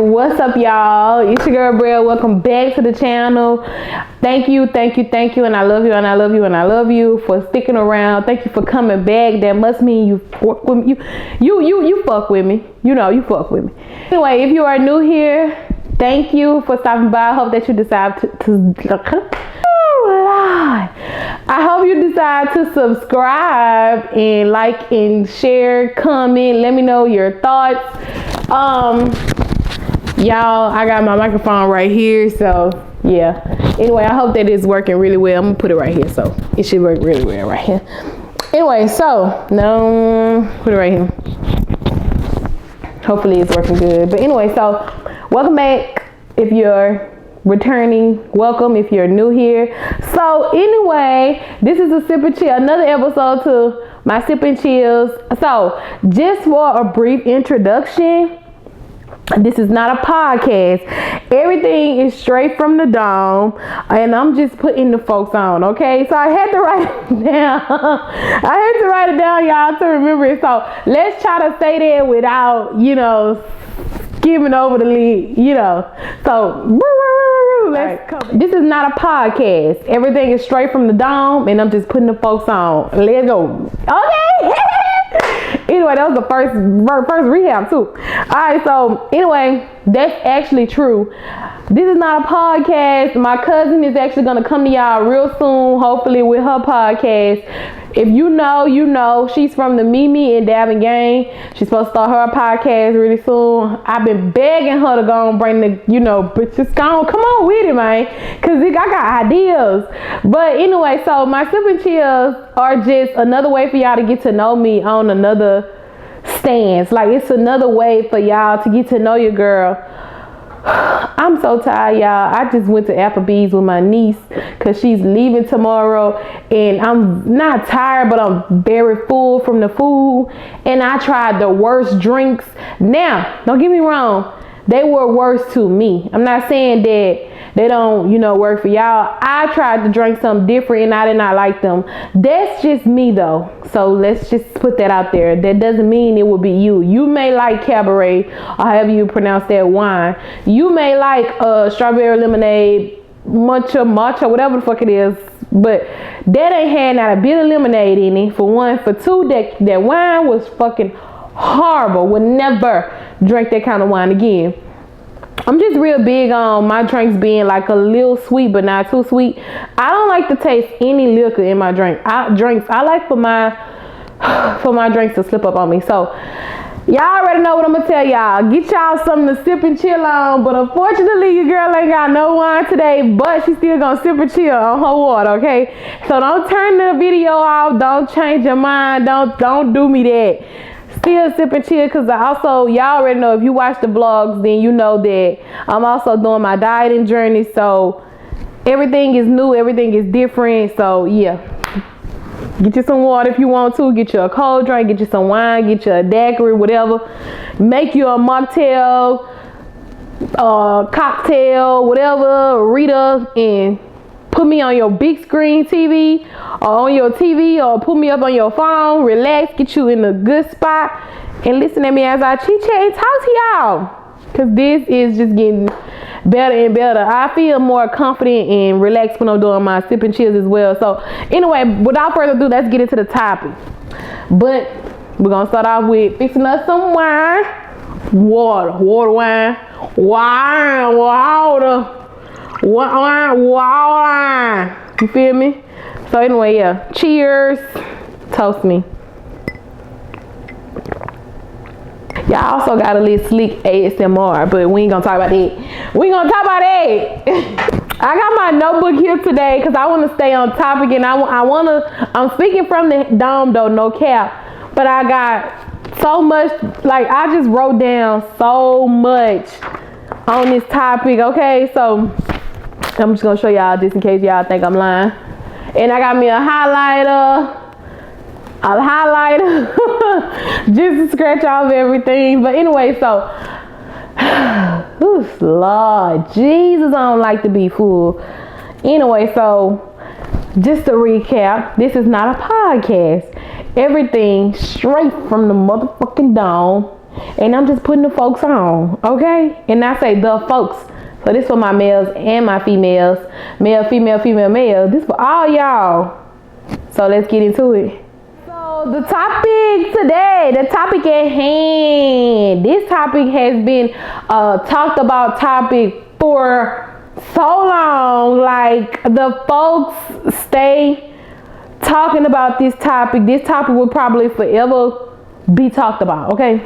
What's up, y'all? It's your girl Brea. Welcome back to the channel. Thank you, and I love you, and I love you, and I love you for sticking around. Thank you for coming back. That must mean you fuck with me. You fuck with me. You know, you fuck with me. Anyway, if you are new here, thank you for stopping by. I hope that you decide I hope you decide to subscribe and like and share, comment, let me know your thoughts. Y'all, I got my microphone right here, so yeah. Anyway, I hope that it's working really well. I'm gonna put it right here, so it should work really well right here. Anyway, so no, put it right here. Hopefully it's working good. But anyway, so welcome back. If you're returning, welcome. If you're new here, so anyway, this is a sip and chill, another episode to my sip and chills. So just for a brief introduction, this is not a podcast. Everything is straight from the dome, and I'm just putting the folks on, okay? So I had to write it down. I had to write it down, y'all, to remember it. So let's try to say that without, you know, skimming over the lead, you know. So this is not a podcast. Everything is straight from the dome, and I'm just putting the folks on. Let's go. Okay. Anyway, that was the first rehab too. Alright, so anyway, that's actually true. This is not a podcast. My cousin is actually gonna come to y'all real soon, hopefully with her podcast. If you know, you know. She's from the Mimi and Davin gang. She's supposed to start her podcast really soon. I've been begging her to go and bring the, you know, but just go on, come on with it, man, cause I got ideas. But anyway, so my sip and chills are just another way for y'all to get to know me on another stance. Like, it's another way for y'all to get to know your girl. I'm so tired, y'all. I just went to Applebee's with my niece because she's leaving tomorrow, and I'm not tired, but I'm very full from the food, and I tried the worst drinks. Now, don't get me wrong, they were worse to me. I'm not saying that they don't, you know, work for y'all. I tried to drink something different, and I did not like them. That's just me, though. So let's just put that out there. That doesn't mean it will be you. You may like Cabaret, or however you pronounce that wine. You may like strawberry lemonade, matcha, whatever the fuck it is. But that ain't had not a bit of lemonade in it, for one. For two, that wine was fucking horrible. Would never drink that kind of wine again. I'm just real big on my drinks being like a little sweet, but not too sweet. I don't like to taste any liquor in my drink. I like for my drinks to slip up on me. So y'all already know what I'm gonna tell y'all. Get y'all something to sip and chill on. But unfortunately, your girl ain't got no wine today, but she's still gonna sip and chill on her water, okay? So don't turn the video off. Don't change your mind. Don't do me that. Still sip and chill, because y'all already know, if you watch the vlogs, then you know that I'm also doing my dieting journey. So everything is new, everything is different. So yeah, get you some water if you want to, get you a cold drink, get you some wine, get you a daiquiri, whatever. Make you a mocktail, cocktail, whatever, Rita, and put me on your big screen TV, or on your TV, or put me up on your phone. Relax, get you in a good spot, and listen to me as I chit chat and talk to y'all. Cause this is just getting better and better. I feel more confident and relaxed when I'm doing my sip and chills as well. So anyway, without further ado, let's get into the topic. But we're gonna start off with fixing us some wine, water, you feel me? So anyway, yeah, cheers, toast me. Y'all also got a little slick ASMR, but we ain't gonna talk about that. We ain't gonna talk about that. I got my notebook here today because I want to stay on topic, and I'm speaking from the dome though, no cap, but I got so much, like I just wrote down so much on this topic, okay? So I'm just gonna show y'all just in case y'all think I'm lying. And I got me a highlighter just to scratch off everything. But anyway, so Lord Jesus, I don't like to be full. Anyway, so just to recap, this is not a podcast. Everything straight from the motherfucking dome. And I'm just putting the folks on, okay? And I say the folks. So this for my males and my females. Male, female, female, male. This for all y'all. So let's get into it. So the topic today, the topic at hand. This topic has been talked about topic for so long. Like the folks stay talking about this topic. This topic will probably forever be talked about, okay?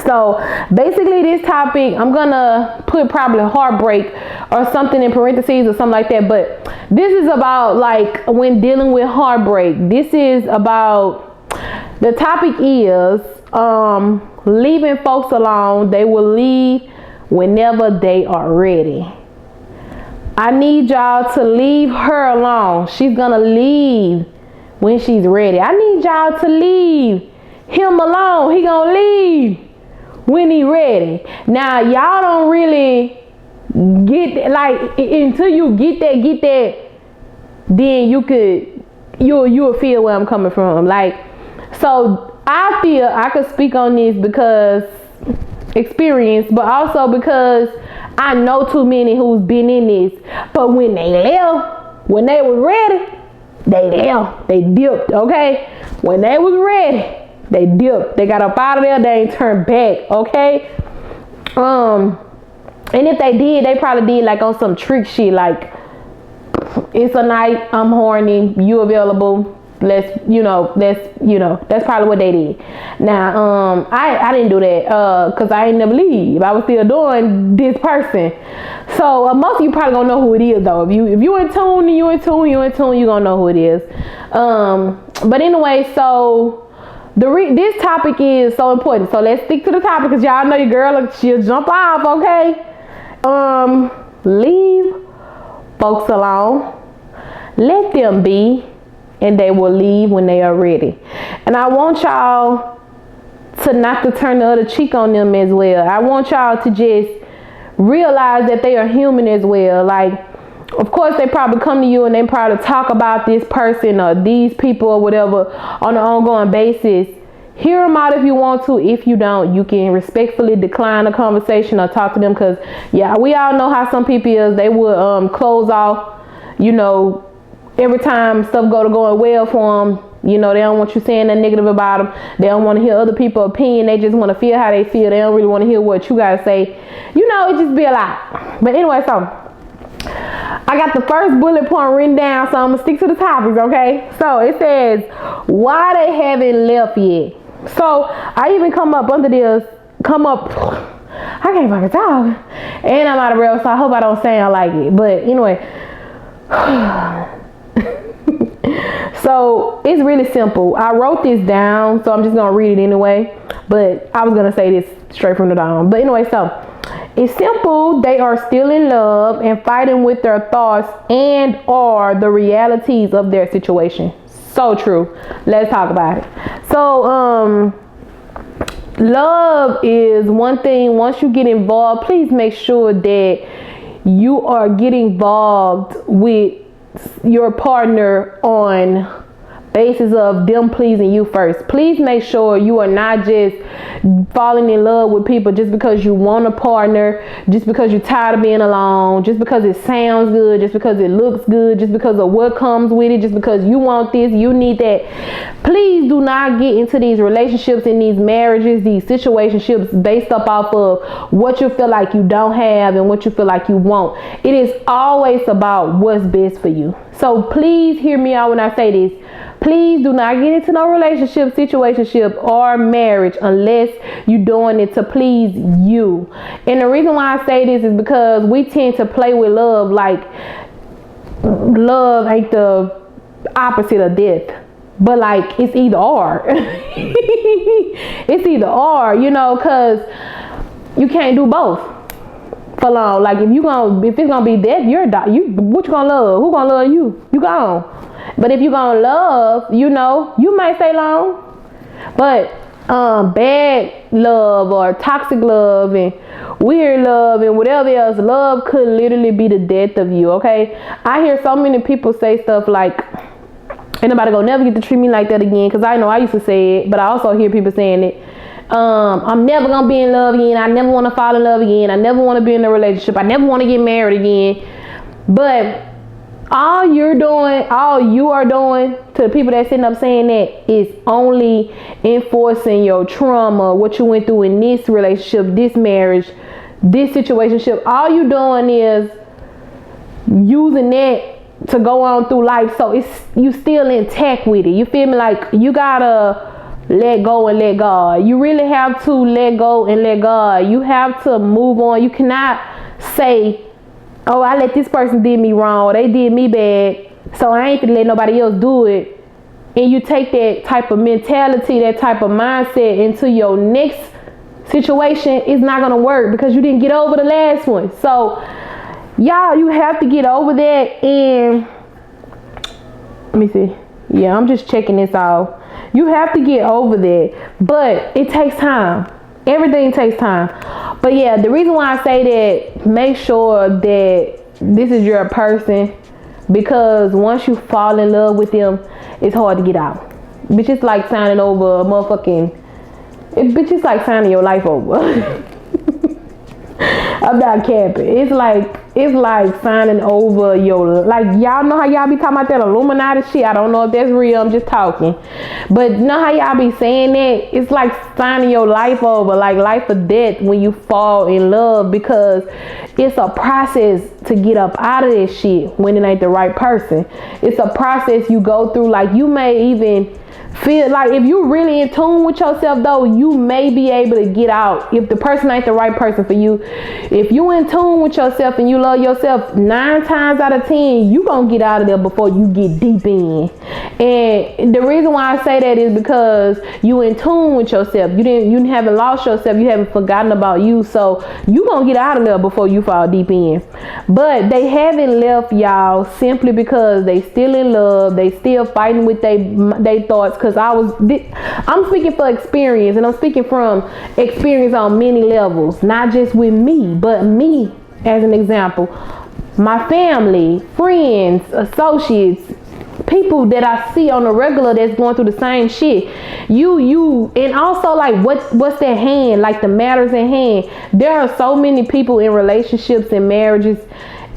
So basically this topic, I'm gonna put probably heartbreak or something in parentheses or something like that, but this is about like when dealing with heartbreak. This is about, the topic is leaving folks alone. They will leave whenever they are ready. I need y'all to leave her alone. She's gonna leave when she's ready. I need y'all to leave him alone. He gonna leave when he ready. Now y'all don't really get, like, until you get that, then you'll feel where I'm coming from. Like, so I feel I could speak on this because experience, but also because I know too many who's been in this. But when they left, when they was ready, they left. They dipped, okay? When they was ready, they dipped. They got up out of there. They ain't turned back, okay? And if they did, they probably did like on some trick shit, like, it's a night, I'm horny, you available, that's probably what they did. Now, I didn't do that, cause I ain't never leave. I was still doing this person. So most of you probably gonna know who it is though. If you in tune, you gonna know who it is. But anyway, so this topic is so important. So let's stick to the topic, cause y'all know your girl, she'll jump off, okay? Leave folks alone. Let them be, and they will leave when they are ready. And I want y'all to not to turn the other cheek on them as well. I want y'all to just realize that they are human as well. Like, of course, they probably come to you and they probably talk about this person or these people or whatever on an ongoing basis. Hear them out if you want to. If you don't, you can respectfully decline a conversation or talk to them, because yeah, we all know how some people is. They would close off, every time stuff going well for them. They don't want you saying that negative about them. They don't want to hear other people's opinion. They just want to feel how they feel. They don't really want to hear what you gotta say. It just be a lot. But anyway, so I got the first bullet point written down, so I'm gonna stick to the topics, okay? So it says, why they haven't left yet. So I even come up, I can't fucking talk, and I'm out of breath, so I hope I don't sound like it. But anyway, so it's really simple. I wrote this down, so I'm just gonna read it anyway, but I was gonna say this straight from the down. But anyway, so it's simple. They are still in love and fighting with their thoughts and or the realities of their situation. So true. Let's talk about it. So love is one thing. Once you get involved, please make sure that you are getting involved with your partner on basis of them pleasing you first. Please make sure you are not just falling in love with people just because you want a partner, just because you're tired of being alone, just because it sounds good, just because it looks good, just because of what comes with it, just because you want this, you need that. Please do not get into these relationships and these marriages, these situationships based up off of what you feel like you don't have and what you feel like you want. It is always about what's best for you. So please hear me out when I say this. Please do not get into no relationship, situationship, or marriage unless you're doing it to please you. And the reason why I say this is because we tend to play with love like love ain't the opposite of death. But like it's either or. It's either or, because you can't do both for long. Like if it's gonna be death, what you gonna love? Who gonna love you? You gone. But if you gonna love, you might stay long. But bad love or toxic love and weird love and whatever else, love could literally be the death of you, okay? I hear so many people say stuff like, ain't nobody gonna never get to treat me like that again, because I know I used to say it, but I also hear people saying it. I'm never gonna be in love again. I never want to fall in love again. I never want to be in a relationship. I never want to get married again. But all you are doing to the people that sitting up saying that is only enforcing your trauma, what you went through in this relationship, this marriage, this situationship. All you doing is using that to go on through life, so it's you still intact with it. You feel me? Like, you gotta let go and let God. You really have to let go and let God. You have to move on. You cannot say, oh, I let this person did me wrong, or they did me bad, so I ain't gonna let nobody else do it. And you take that type of mentality, that type of mindset into your next situation, it's not gonna work because you didn't get over the last one. So y'all, you have to get over that. And let me see. Yeah, I'm just checking this out. You have to get over that, but it takes time. Everything takes time. But yeah, the reason why I say that, make sure that this is your person, because once you fall in love with them, it's hard to get out. Bitch, it's like signing over a motherfucking, bitch, it's like signing your life over. I'm not capping. It's like signing over your, like, y'all know how y'all be talking about that Illuminati shit. I don't know if that's real. I'm just talking. But know how y'all be saying that? It's like signing your life over, like life or death, when you fall in love, because it's a process to get up out of this shit when it ain't the right person. It's a process you go through. Like, you may even feel like, if you really in tune with yourself though, you may be able to get out if the person ain't the right person for you. If you in tune with yourself and you love yourself, 9 times out of 10 you gonna get out of there before you get deep in. And the reason why I say that is because you in tune with yourself. You haven't lost yourself. You haven't forgotten about you. So you gonna get out of there before you fall deep in. But they haven't left y'all simply because they still in love. They still fighting with they thoughts. Because I'm speaking for experience, and I'm speaking from experience on many levels, not just with me, but me as an example. My family, friends, associates, people that I see on a regular that's going through the same shit. And also, like, what's that hand, like the matters in hand. There are so many people in relationships and marriages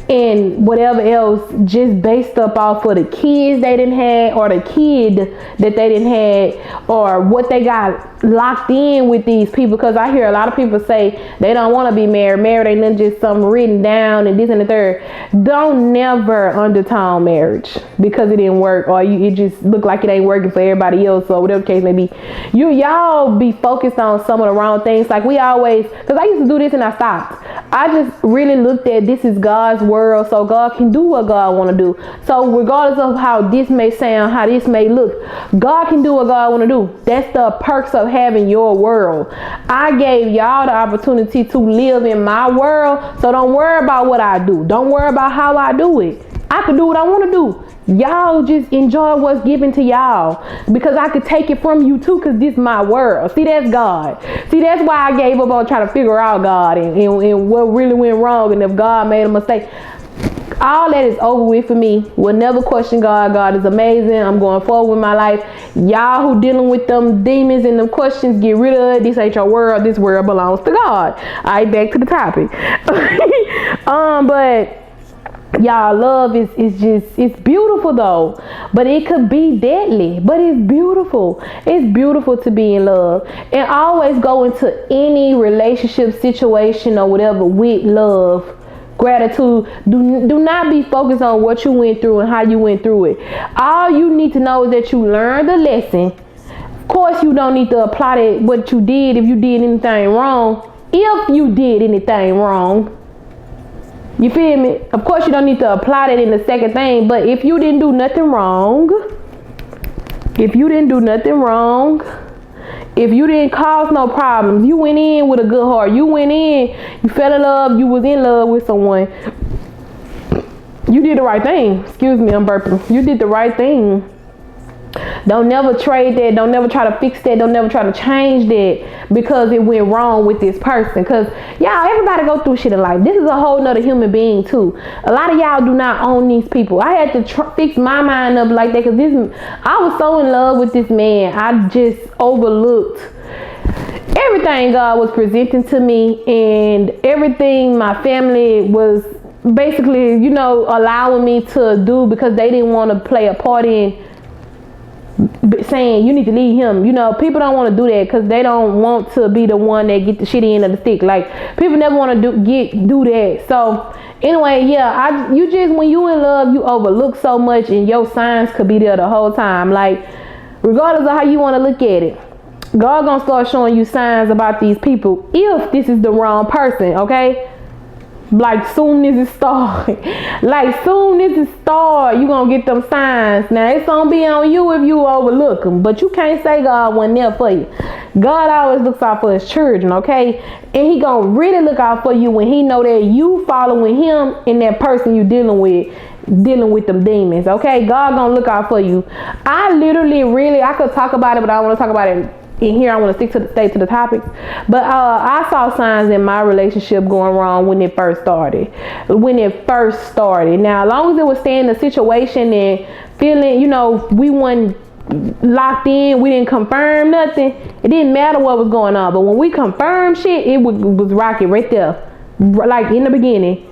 and whatever else, just based up off of the kids they didn't have, or the kid that they didn't have, or what they got locked in with these people. Because I hear a lot of people say they don't want to be married. Married ain't nothing, just something written down and this and the third. Don't never undertone marriage because it didn't work, or it just look like it ain't working for everybody else, or whatever the case may be. Y'all be focused on some of the wrong things. Like, we always, because I used to do this and I stopped. I just really looked at this is God's world, so God can do what God want to do. So regardless of how this may sound, how this may look, God can do what God want to do. That's the perks of having your world. I gave y'all the opportunity to live in my world, so don't worry about what I do. Don't worry about how I do it. I can do what I want to do. Y'all just enjoy what's given to y'all, because I could take it from you too, because this is my world. See, that's God. See, that's why I gave up on trying to figure out God and what really went wrong, and if God made a mistake. All that is over with for me. Will never question God. God is amazing. I'm going forward with my life. Y'all who dealing with them demons and them questions, get rid of it. This ain't your world. This world belongs to God. All right, back to the topic. But y'all, love it's beautiful though, but it could be deadly, but it's beautiful. It's beautiful to be in love, and always go into any relationship situation or whatever with love, gratitude. Do not be focused on what you went through and how you went through it. All you need to know is that you learned the lesson. Of course, you don't need to apply that what you did if you did anything wrong. If you did anything wrong, you feel me? Of course, you don't need to apply that in the second thing. But if you didn't do nothing wrong, if you didn't cause no problems, you went in with a good heart. You went in, you fell in love, you was in love with someone. You did the right thing. Excuse me, I'm burping. You did the right thing. Don't never trade that. Don't never try to fix that. Don't never try to change that because it went wrong with this person. Because y'all, everybody go through shit in life. This is a whole nother human being too. A lot of y'all do not own these people. I had to fix my mind up like that because I was so in love with this man. I just overlooked everything God was presenting to me, and everything my family was basically, allowing me to do, because they didn't want to play a part in saying you need to leave him. People don't want to do that because they don't want to be the one that get the shitty end of the stick. Like, people never want to do that. So anyway, yeah, you just, when you in love, you overlook so much, and your signs could be there the whole time. Like, regardless of how you want to look at it, God gonna start showing you signs about these people if this is the wrong person, okay? Like, soon as it start, you gonna get them signs. Now, it's gonna be on you if you overlook them, but you can't say God wasn't there for you. God always looks out for his children, okay? And he gonna really look out for you when he know that you following him and that person you dealing with them demons, okay? God gonna look out for you. I could talk about it, but I don't want to talk about it in here. I want to stay to the topics. But I saw signs in my relationship going wrong when it first started. Now, as long as it was staying in the situation and feeling, we weren't locked in, we didn't confirm nothing, it didn't matter what was going on. But when we confirmed shit, it was rocket right there, like in the beginning.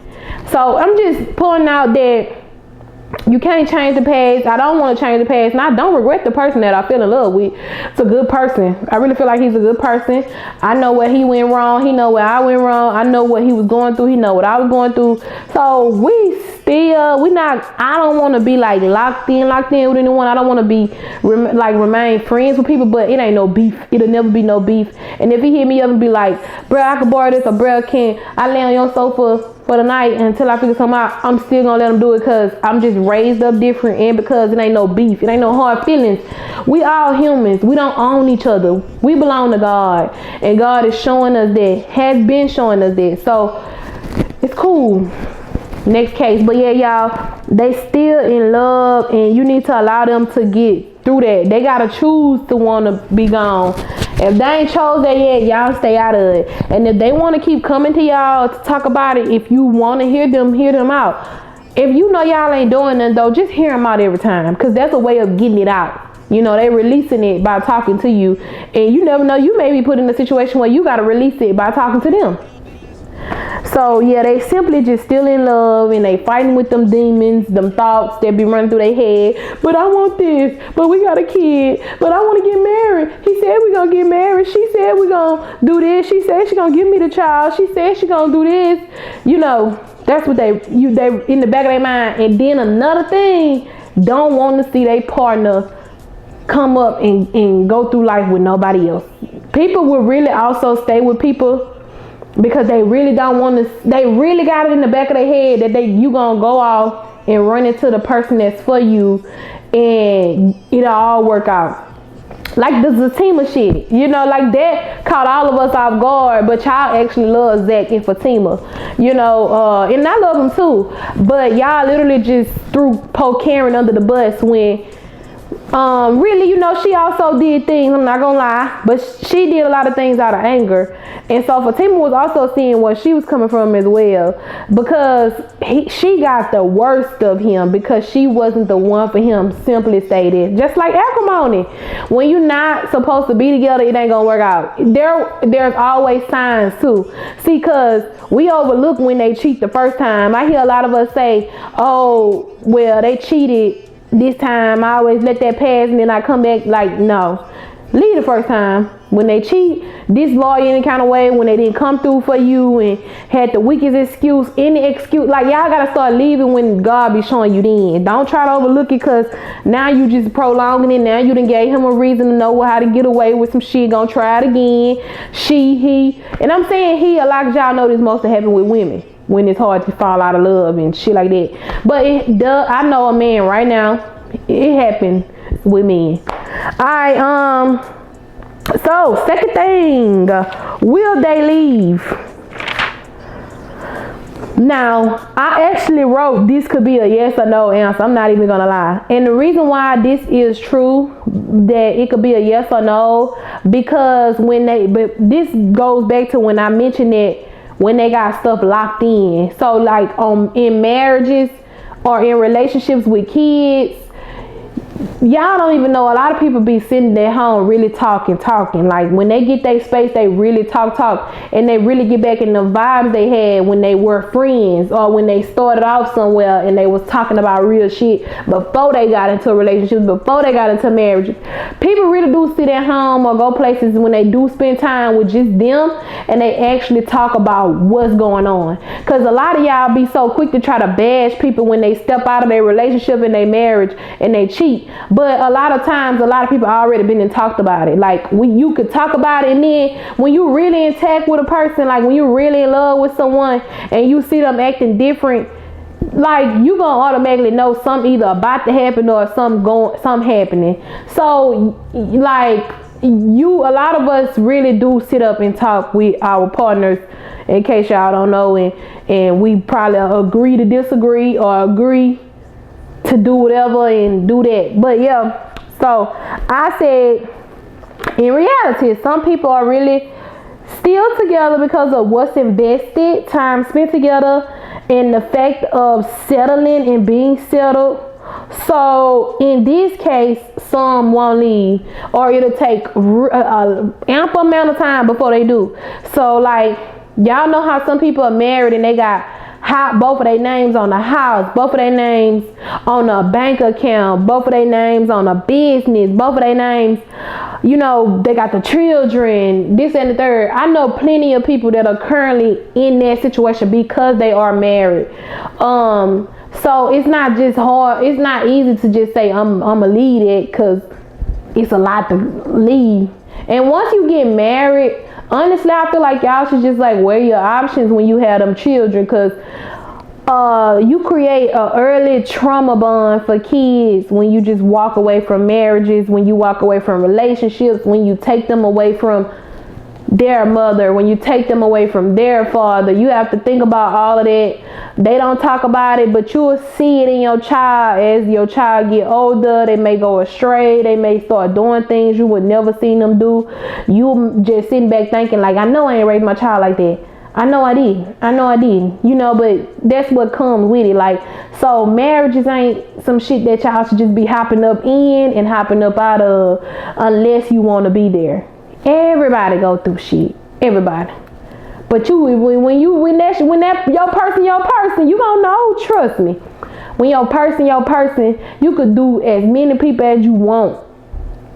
So I'm just pulling out that you can't change the past. I don't want to change the past, and I don't regret the person that I fell in love with. It's a good person. I really feel like he's a good person. I know where he went wrong. He know where I went wrong. I know what he was going through. He know what I was going through. So I don't want to be like locked in with anyone. I don't want to be remain friends with people, but it ain't no beef. It'll never be no beef. And if he hit me up and be like, bro, I can borrow this, or bro, can I lay on your sofa for the night until I figure something out, I'm still gonna let them do it, because I'm just raised up different, and because it ain't no beef, it ain't no hard feelings. We all humans. We don't own each other. We belong to God, and God is showing us that, has been showing us that. So it's cool. Next case. But yeah, y'all, they still in love, and you need to allow them to get through that. They gotta choose to want to be gone. If they ain't chose that yet, y'all stay out of it. And if they want to keep coming to y'all to talk about it, if you want to hear them out. If you know y'all ain't doing nothing though, just hear them out every time, because that's a way of getting it out. They releasing it by talking to you, and you never know, you may be put in a situation where you got to release it by talking to them. So yeah, they simply just still in love, and they fighting with them demons, them thoughts that be running through their head. But I want this, but we got a kid, but I want to get married. He said we gonna get married. She said we gonna do this. She said she gonna give me the child. She said she gonna do this. That's what they in the back of their mind. And then another thing, don't want to see their partner come up and go through life with nobody else. People will really also stay with people because they really don't want to. They really got it in the back of their head that you gonna go off and run into the person that's for you, and it'll all work out. Like the Zatima shit, like that caught all of us off guard. But y'all actually love Zach and Fatima, and I love them too. But y'all literally just poke Karen under the bus when really, she also did things, I'm not gonna lie, but she did a lot of things out of anger. And so Fatima was also seeing where she was coming from as well, because she got the worst of him because she wasn't the one for him, simply stated. Just like acrimony. When you're not supposed to be together, it ain't gonna work out. There's always signs too. See, because we overlook when they cheat the first time. I hear a lot of us say, oh, well, they cheated this time, I always let that pass, and then I come back. Like, no, leave the first time. When they cheat, disloyal any kind of way, when they didn't come through for you and had the weakest excuse, any excuse, like, y'all gotta start leaving when God be showing you then. Don't try to overlook it, because now you just prolonging it. Now you done gave him a reason to know how to get away with some shit. Gonna try it again. He, and I'm saying a lot of y'all know this mostly happen with women, when it's hard to fall out of love and shit like that. But I know a man right now, it happened with men. Alright, so second thing, will they leave? Now, I actually wrote this could be a yes or no answer. I'm not even gonna lie. And the reason why this is true, that it could be a yes or no, because but this goes back to when I mentioned that when they got stuff locked in. So like in marriages or in relationships with kids, y'all don't even know, a lot of people be sitting at home really talking. Like when they get their space, they really talk, and they really get back in the vibes they had when they were friends, or when they started off somewhere and they was talking about real shit before they got into relationships, before they got into marriages. People really do sit at home or go places when they do spend time with just them, and they actually talk about what's going on. Because a lot of y'all be so quick to try to bash people when they step out of their relationship and their marriage and they cheat. But a lot of times, a lot of people already been and talked about it. Like you could talk about it, and then when you really intact with a person, like when you really in love with someone and you see them acting different, like you gonna automatically know something either about to happen or something happening. So like a lot of us really do sit up and talk with our partners, in case y'all don't know, and we probably agree to disagree or agree to do whatever and do that. But yeah, so I said, in reality, some people are really still together because of what's invested, time spent together, and the fact of settling and being settled. So in this case, some won't leave, or it'll take ample amount of time before they do. So like, y'all know how some people are married and they got both of their names on the house, both of their names on a bank account, both of their names on a business, both of their names, you know, they got the children, this and the third. I know plenty of people that are currently in that situation because they are married. So it's not just hard. It's not easy to just say I'm gonna leave it, because it's a lot to leave. And once you get married, honestly, I feel like y'all should just like weigh your options when you have them children, because you create an early trauma bond for kids when you just walk away from marriages, when you walk away from relationships, when you take them away from their mother, when you take them away from their father. You have to think about all of that. They don't talk about it, but you'll see it in your child. As your child get older, they may go astray, they may start doing things you would never see them do. You just sitting back thinking like, I know I ain't raised my child like that. I know I did, you know, but that's what comes with it. Like, so marriages ain't some shit that y'all should just be hopping up in and hopping up out of unless you want to be there. Everybody go through shit. Everybody. But when that your person, you gonna know, trust me. When your person, you could do as many people as you want.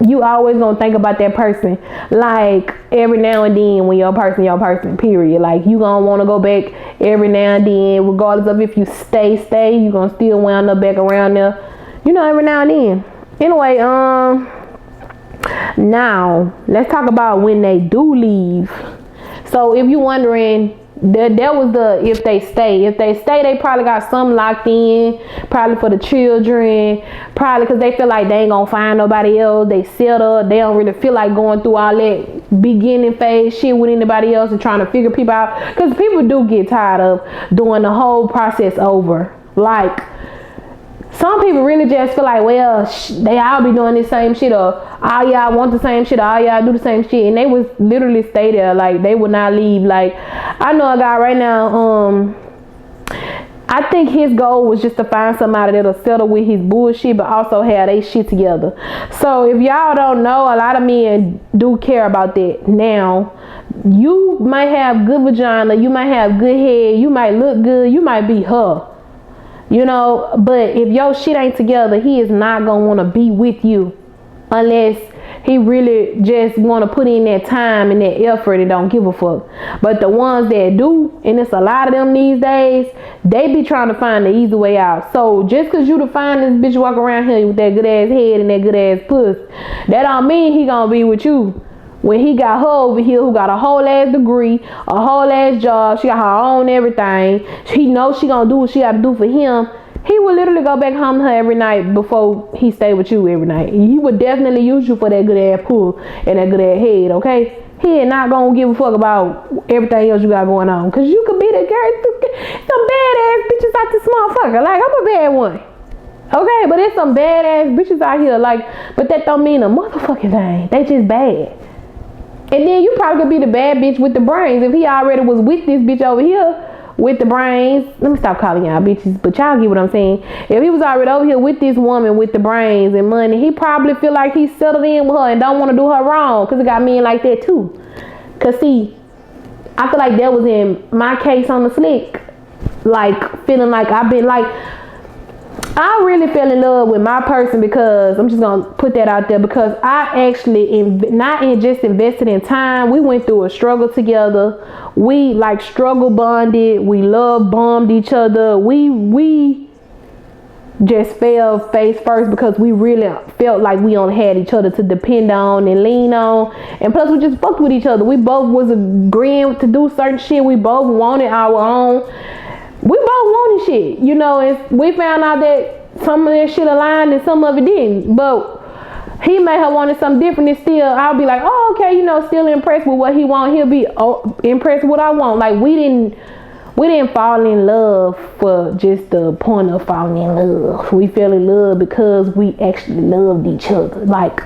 You always gonna think about that person, like every now and then. When your person, period. Like you gonna want to go back every now and then, regardless of if you stay, you gonna still wound up back around there, you know, every now and then. Anyway, now let's talk about when they do leave. So if you're wondering, that was the if they stay, they probably got something locked in, probably for the children, probably because they feel like they ain't gonna find nobody else. They settled, they don't really feel like going through all that beginning phase shit with anybody else and trying to figure people out, because people do get tired of doing the whole process over. Like, some people really just feel like, well, they all be doing the same shit, or all y'all want the same shit, or all y'all do the same shit, and they would literally stay there. Like, they would not leave. Like, I know a guy right now, I think his goal was just to find somebody that'll settle with his bullshit, but also have they shit together. So if y'all don't know, a lot of men do care about that. Now, you might have good vagina, you might have good head, you might look good, you might be her. You know, but if your shit ain't together, he is not going to want to be with you unless he really just want to put in that time and that effort and don't give a fuck. But the ones that do, and it's a lot of them these days, they be trying to find the easy way out. So just because you to find this bitch walk around here with that good ass head and that good ass puss, that don't mean he going to be with you. When he got her over here, who got a whole ass degree, a whole ass job, she got her own everything, he knows she gonna do what she gotta do for him, he would literally go back home to her every night before he stay with you every night. He would definitely use you for that good ass pull and that good ass head, okay? He is not gonna give a fuck about everything else you got going on, cause you could be the girl, some badass bitches out this motherfucker. Like, I'm a bad one. Okay, but there's some badass bitches out here, like, but that don't mean a motherfucking thing. They just bad. And then you probably could be the bad bitch with the brains. If he already was with this bitch over here, with the brains, let me stop calling y'all bitches, but y'all get what I'm saying. If he was already over here with this woman with the brains and money, he probably feel like he's settled in with her and don't want to do her wrong, because it got men like that too. Because see, I feel like that was in my case on the slick, like feeling like I've been like, I really fell in love with my person, because I'm just gonna put that out there, because I actually just invested in time. We went through a struggle together. We like struggle bonded. We love bombed each other. We just fell face first, because we really felt like we only had each other to depend on and lean on, and plus we just fucked with each other. We both was agreeing to do certain shit. We both wanted our own. We both wanted shit, you know, and we found out that some of that shit aligned and some of it didn't. But he may have wanted something different, and still I'll be like, oh, okay, you know, still impressed with what he want. He'll be impressed with what I want. Like we didn't fall in love for just the point of falling in love. We fell in love because we actually loved each other. Like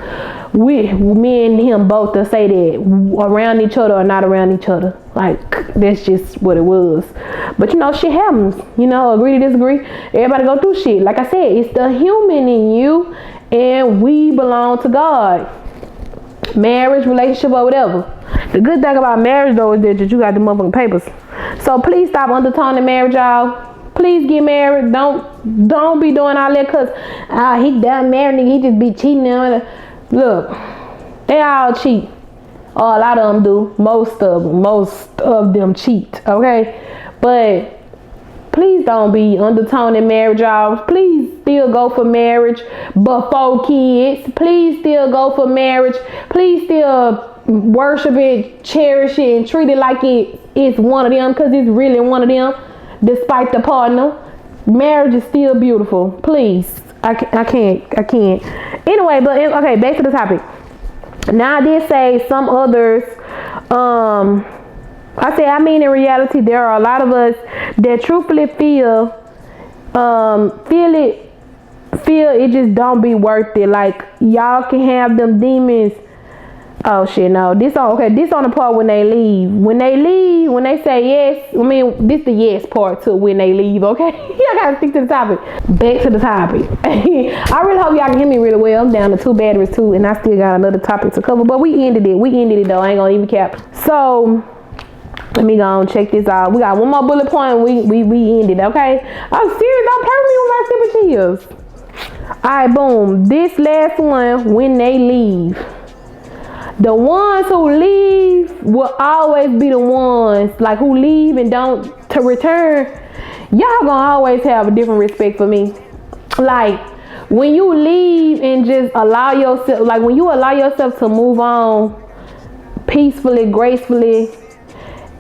me and him both to say that around each other or not around each other. Like that's just what it was. But you know, shit happens. You know, agree to disagree. Everybody go through shit. Like I said, it's the human in you, and we belong to God. Marriage, relationship, or whatever. The good thing about marriage though is that you got the motherfucking papers. So please stop undertoning marriage, y'all. Please get married. Don't be doing all that, cause he done married nigga, he just be cheating on it. Look, they all cheat. Oh, a lot of them do. Most of them cheat. Okay, but please don't be undertoning marriage, y'all. Please still go for marriage before kids. Please still go for marriage. Please still worship it, cherish it, and treat it like it's one of them, because it's really one of them, despite the partner. Marriage is still beautiful. Please. I can't. Anyway, but okay, back to the topic. Now I did say some others, I mean in reality, there are a lot of us that truthfully feel it just don't be worth it. Like y'all can have them demons. Oh shit, no. This on the part when they leave. When they say yes, I mean this the yes part to when they leave, okay? I gotta stick to the topic. Back to the topic. I really hope y'all can hear me really well. I'm down to 2 batteries too, and I still got another topic to cover. But we ended it though. I ain't gonna even cap. So let me go and check this out. We got one more bullet point and we ended, okay? I'm serious, don't play with me with my super chills. Alright, boom. This last one, when they leave. The ones who leave will always be the ones like who leave and don't to return. Y'all gonna always have a different respect for me. Like when you leave and just allow yourself, like when you allow yourself to move on peacefully, gracefully,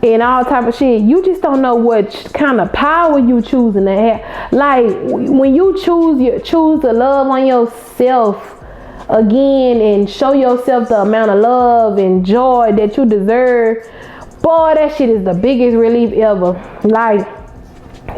and all type of shit, you just don't know what kind of power you choosing to have. Like when you choose to love on yourself again and show yourself the amount of love and joy that you deserve, boy, that shit is the biggest relief ever. Like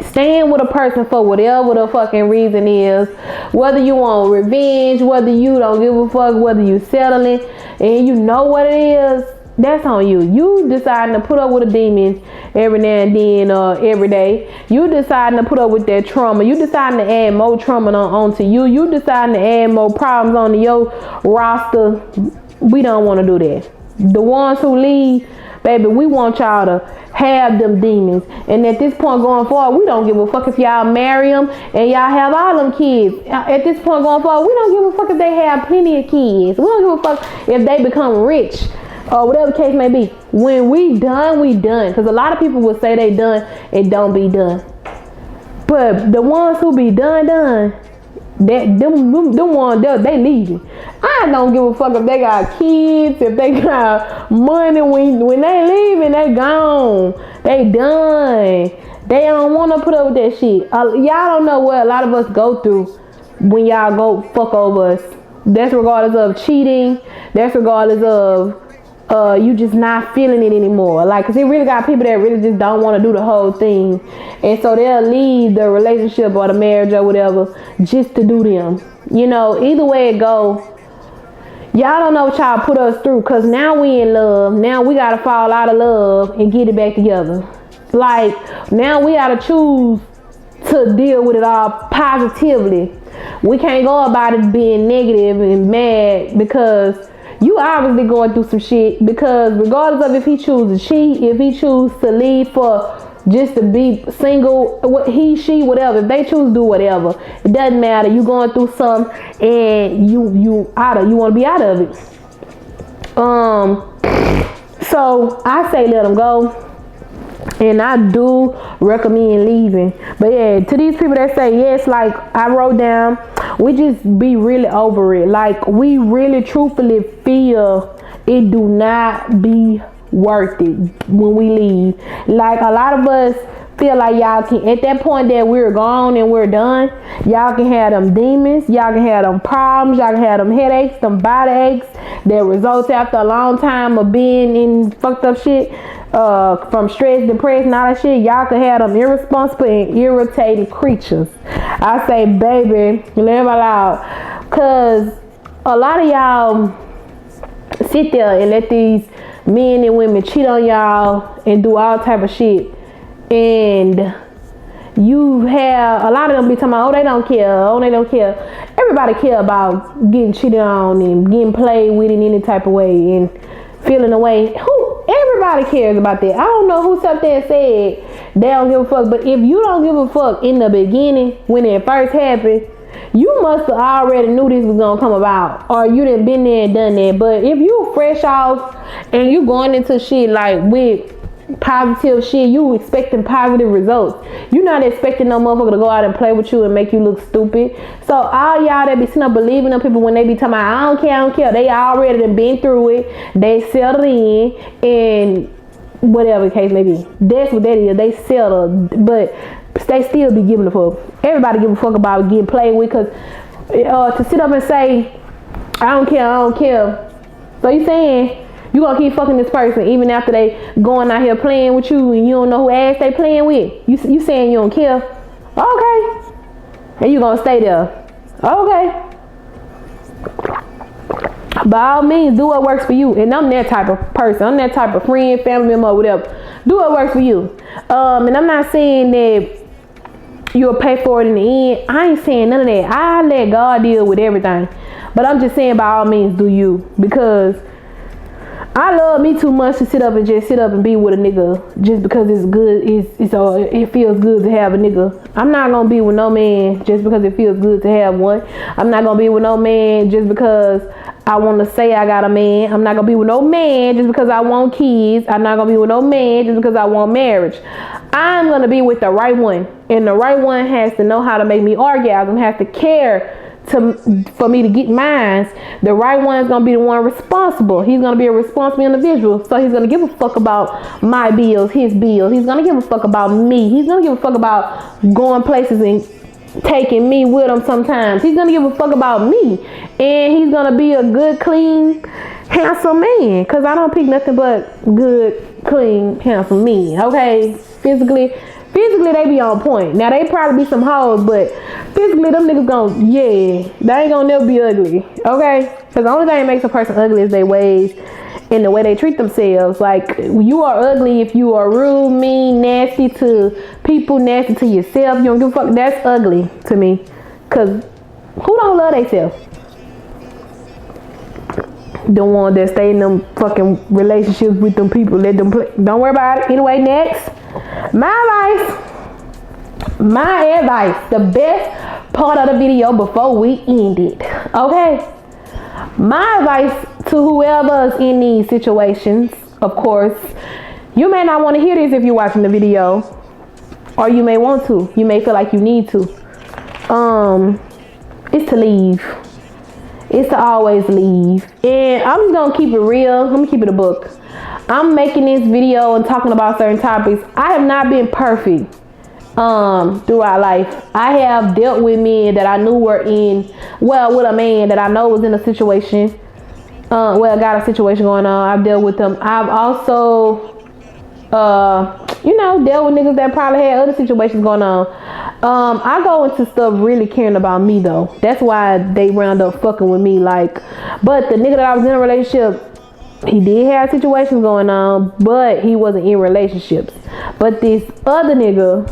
staying with a person for whatever the fucking reason is, whether you want revenge, whether you don't give a fuck, whether you settling and you know what it is, that's on you. You deciding to put up with a demon every now and then, every day. You deciding to put up with that trauma. You deciding to add more trauma onto you. You deciding to add more problems onto your roster. We don't want to do that. The ones who leave, baby, we want y'all to have them demons. And at this point going forward, we don't give a fuck if y'all marry them and y'all have all them kids. At this point going forward, we don't give a fuck if they have plenty of kids. We don't give a fuck if they become rich or whatever the case may be. When we done, we done. Because a lot of people will say they done and don't be done. But the ones who be done, them ones, they leaving. I don't give a fuck if they got kids, if they got money. When they leaving, they gone. They done. They don't want to put up with that shit. Y'all don't know what a lot of us go through when y'all go fuck over us. That's regardless of cheating. That's regardless of you just not feeling it anymore. Like, cause it really got people that really just don't want to do the whole thing, and so they'll leave the relationship or the marriage or whatever just to do them. You know, either way it go, y'all don't know what y'all put us through. Cause now we in love. Now we gotta fall out of love and get it back together. Like, now we gotta choose to deal with it all positively. We can't go about it being negative and mad, because you obviously going through some shit. Because regardless of if he chooses to cheat, if he chooses to leave for just to be single, he, she, whatever, if they choose to do whatever, it doesn't matter. You going through something and you want to be out of it. So I say let them go. And I do recommend leaving. But yeah, to these people that say yes, like I wrote down, we just be really over it. Like, we really truthfully feel it do not be worth it when we leave. Like, a lot of us feel like y'all can, at that point that we're gone and we're done, y'all can have them demons, y'all can have them problems, y'all can have them headaches, them body aches that results after a long time of being in fucked up shit, from stress, depression, all that shit. Y'all can have them irresponsible and irritating creatures. I say, baby, live aloud. Cause a lot of y'all sit there and let these men and women cheat on y'all and do all type of shit. And you have a lot of them be talking about, oh, they don't care. Everybody care about getting cheated on and getting played with in any type of way and feeling away. Everybody cares about that. I don't know who sat there and said they don't give a fuck. But if you don't give a fuck in the beginning, when it first happened, you must have already knew this was gonna come about, or you done been there and done that. But if you fresh off and you going into shit like with positive shit, you expecting positive results. You're not expecting no motherfucker to go out and play with you and make you look stupid. So all y'all that be sitting up believing them people when they be talking about I don't care, they already done been through it, they settled in, and whatever the case may be, that's what that is. They settled, but they still be giving a fuck. Everybody give a fuck about getting played with, because to sit up and say I don't care, so you saying you gonna keep fucking this person even after they going out here playing with you and you don't know who ass they playing with? You saying you don't care? Okay. And you gonna stay there? Okay. By all means, do what works for you. And I'm that type of person. I'm that type of friend, family member, whatever. Do what works for you. And I'm not saying that you'll pay for it in the end. I ain't saying none of that. I let God deal with everything. But I'm just saying, by all means, do you. Because I love me too much to sit up and be with a nigga just because it's good. It feels good to have a nigga. I'm not gonna be with no man just because it feels good to have one. I'm not gonna be with no man just because I want to say I got a man. I'm not gonna be with no man just because I want kids. I'm not gonna be with no man just because I want marriage. I'm gonna be with the right one, and the right one has to know how to make me orgasm, has to care for me to get mine. The right one's gonna be the one responsible. He's gonna be a responsible individual, so he's gonna give a fuck about my bills, his bills. He's gonna give a fuck about me. He's gonna give a fuck about going places and taking me with him sometimes. He's gonna give a fuck about me, and he's gonna be a good, clean, handsome man, because I don't pick nothing but good, clean, handsome men. Okay, physically they be on point. Now they probably be some hoes, but physically them niggas they ain't gonna never be ugly. Okay, because the only thing that makes a person ugly is their ways and the way they treat themselves. Like, you are ugly if you are rude, mean, nasty to people, nasty to yourself. You don't give a fuck. That's ugly to me. Because who don't love themselves? The one that stay in them fucking relationships with them people. Let them play. Don't worry about it. Anyway, next. My advice, the best part of the video before we end it. Okay? My advice to whoever's in these situations, of course, you may not want to hear this if you're watching the video, or you may want to. You may feel like you need to. It's to leave. It's to always leave. And I'm just gonna keep it real. I'm gonna keep it a book. I'm making this video and talking about certain topics. I have not been perfect throughout life. I have dealt with men that I knew were with a man that I know was in a situation, got a situation going on. I've dealt with them. I've also dealt with niggas that probably had other situations going on. I go into stuff really caring about me though. That's why they round up fucking with me. But the nigga that I was in a relationship he did have situations going on, but he wasn't in relationships. But this other nigga,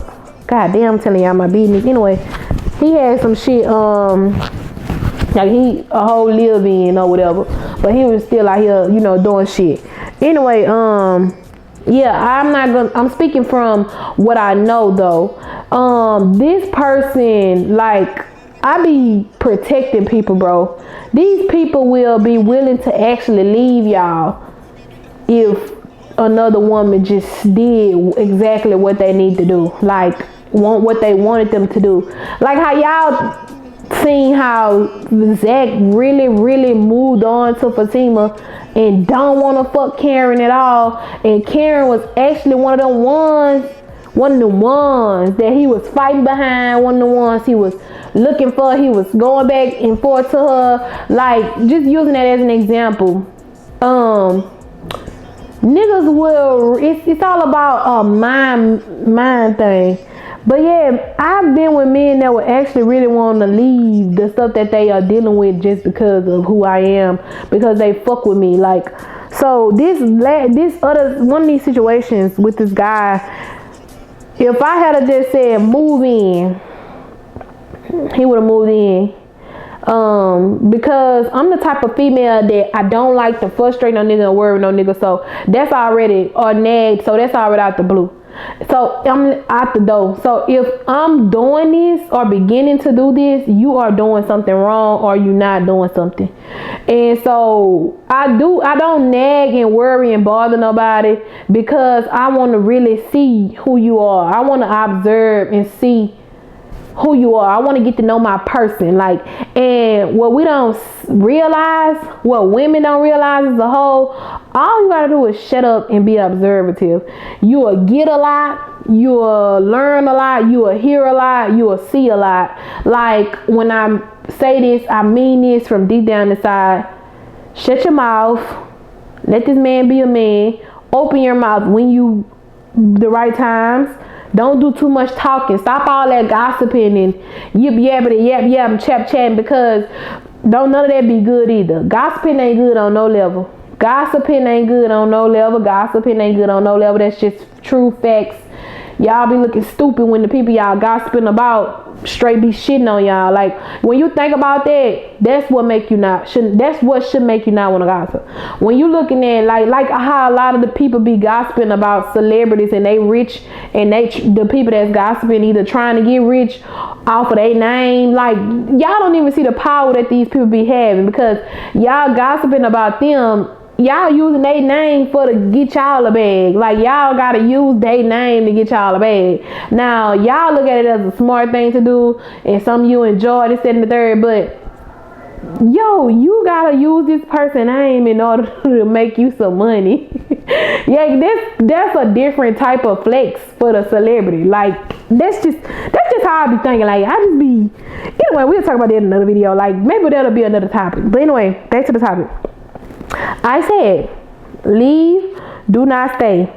god damn, I'm telling y'all my business. Anyway, he had some shit, like he a whole live-in or whatever, but he was still out here, you know, doing shit. Anyway, yeah, I'm speaking from what I know though. This person, like, I be protecting people, bro. These people will be willing to actually leave y'all if another woman just did exactly what they need to do, like want what they wanted them to do. Like how y'all seen how Zach really moved on to Fatima and don't want to fuck Karen at all, and Karen was actually one of the ones that he was fighting behind, one of the ones he was looking for, he was going back and forth to her, like just using that as an example. Niggas will, it's all about a mind thing. But yeah, I've been with men that would actually really want to leave the stuff that they are dealing with just because of who I am, because they fuck with me. Like, so this other one of these situations with this guy, if I had just said move in, he would have moved in. Because I'm the type of female that I don't like to frustrate no nigga and worry no nigga. So that's already, or nag, so that's already out the blue. So I'm out the door. So if I'm doing this or beginning to do this, you are doing something wrong or you not doing something. And so I don't nag and worry and bother nobody, because I want to really see who you are. I want to observe and see who you are. I want to get to know my person. Like, and what we don't realize, what women don't realize as a whole, all you gotta do is shut up and be observative. You will get a lot, you will learn a lot, you will hear a lot, you will see a lot. Like, when I say this, I mean this from deep down inside. Shut your mouth, let this man be a man. Open your mouth when you, the right times. Don't do too much talking. Stop all that gossiping and yip and chap chatting, because don't none of that be good either. Gossiping ain't good on no level. Gossiping ain't good on no level. Gossiping ain't good on no level. That's just true facts. Y'all be looking stupid when the people y'all gossiping about straight be shitting on y'all. Like, when you think about that, that's what make you not that's what should make you not want to gossip. When you looking at like how a lot of the people be gossiping about celebrities and they rich, and the people that's gossiping either trying to get rich off of their name, like, y'all don't even see the power that these people be having, because y'all gossiping about them. Y'all using their name to get y'all a bag. Like, y'all gotta use their name to get y'all a bag. Now, y'all look at it as a smart thing to do, and some of you enjoy this, that, and the third, but yo, you gotta use this person's name in order to make you some money. Yeah, that's a different type of flex for the celebrity. Like, that's just how I be thinking. Like, I just be, anyway, we'll talk about that in another video. Like, maybe that'll be another topic. But anyway, back to the topic. I said, leave, do not stay.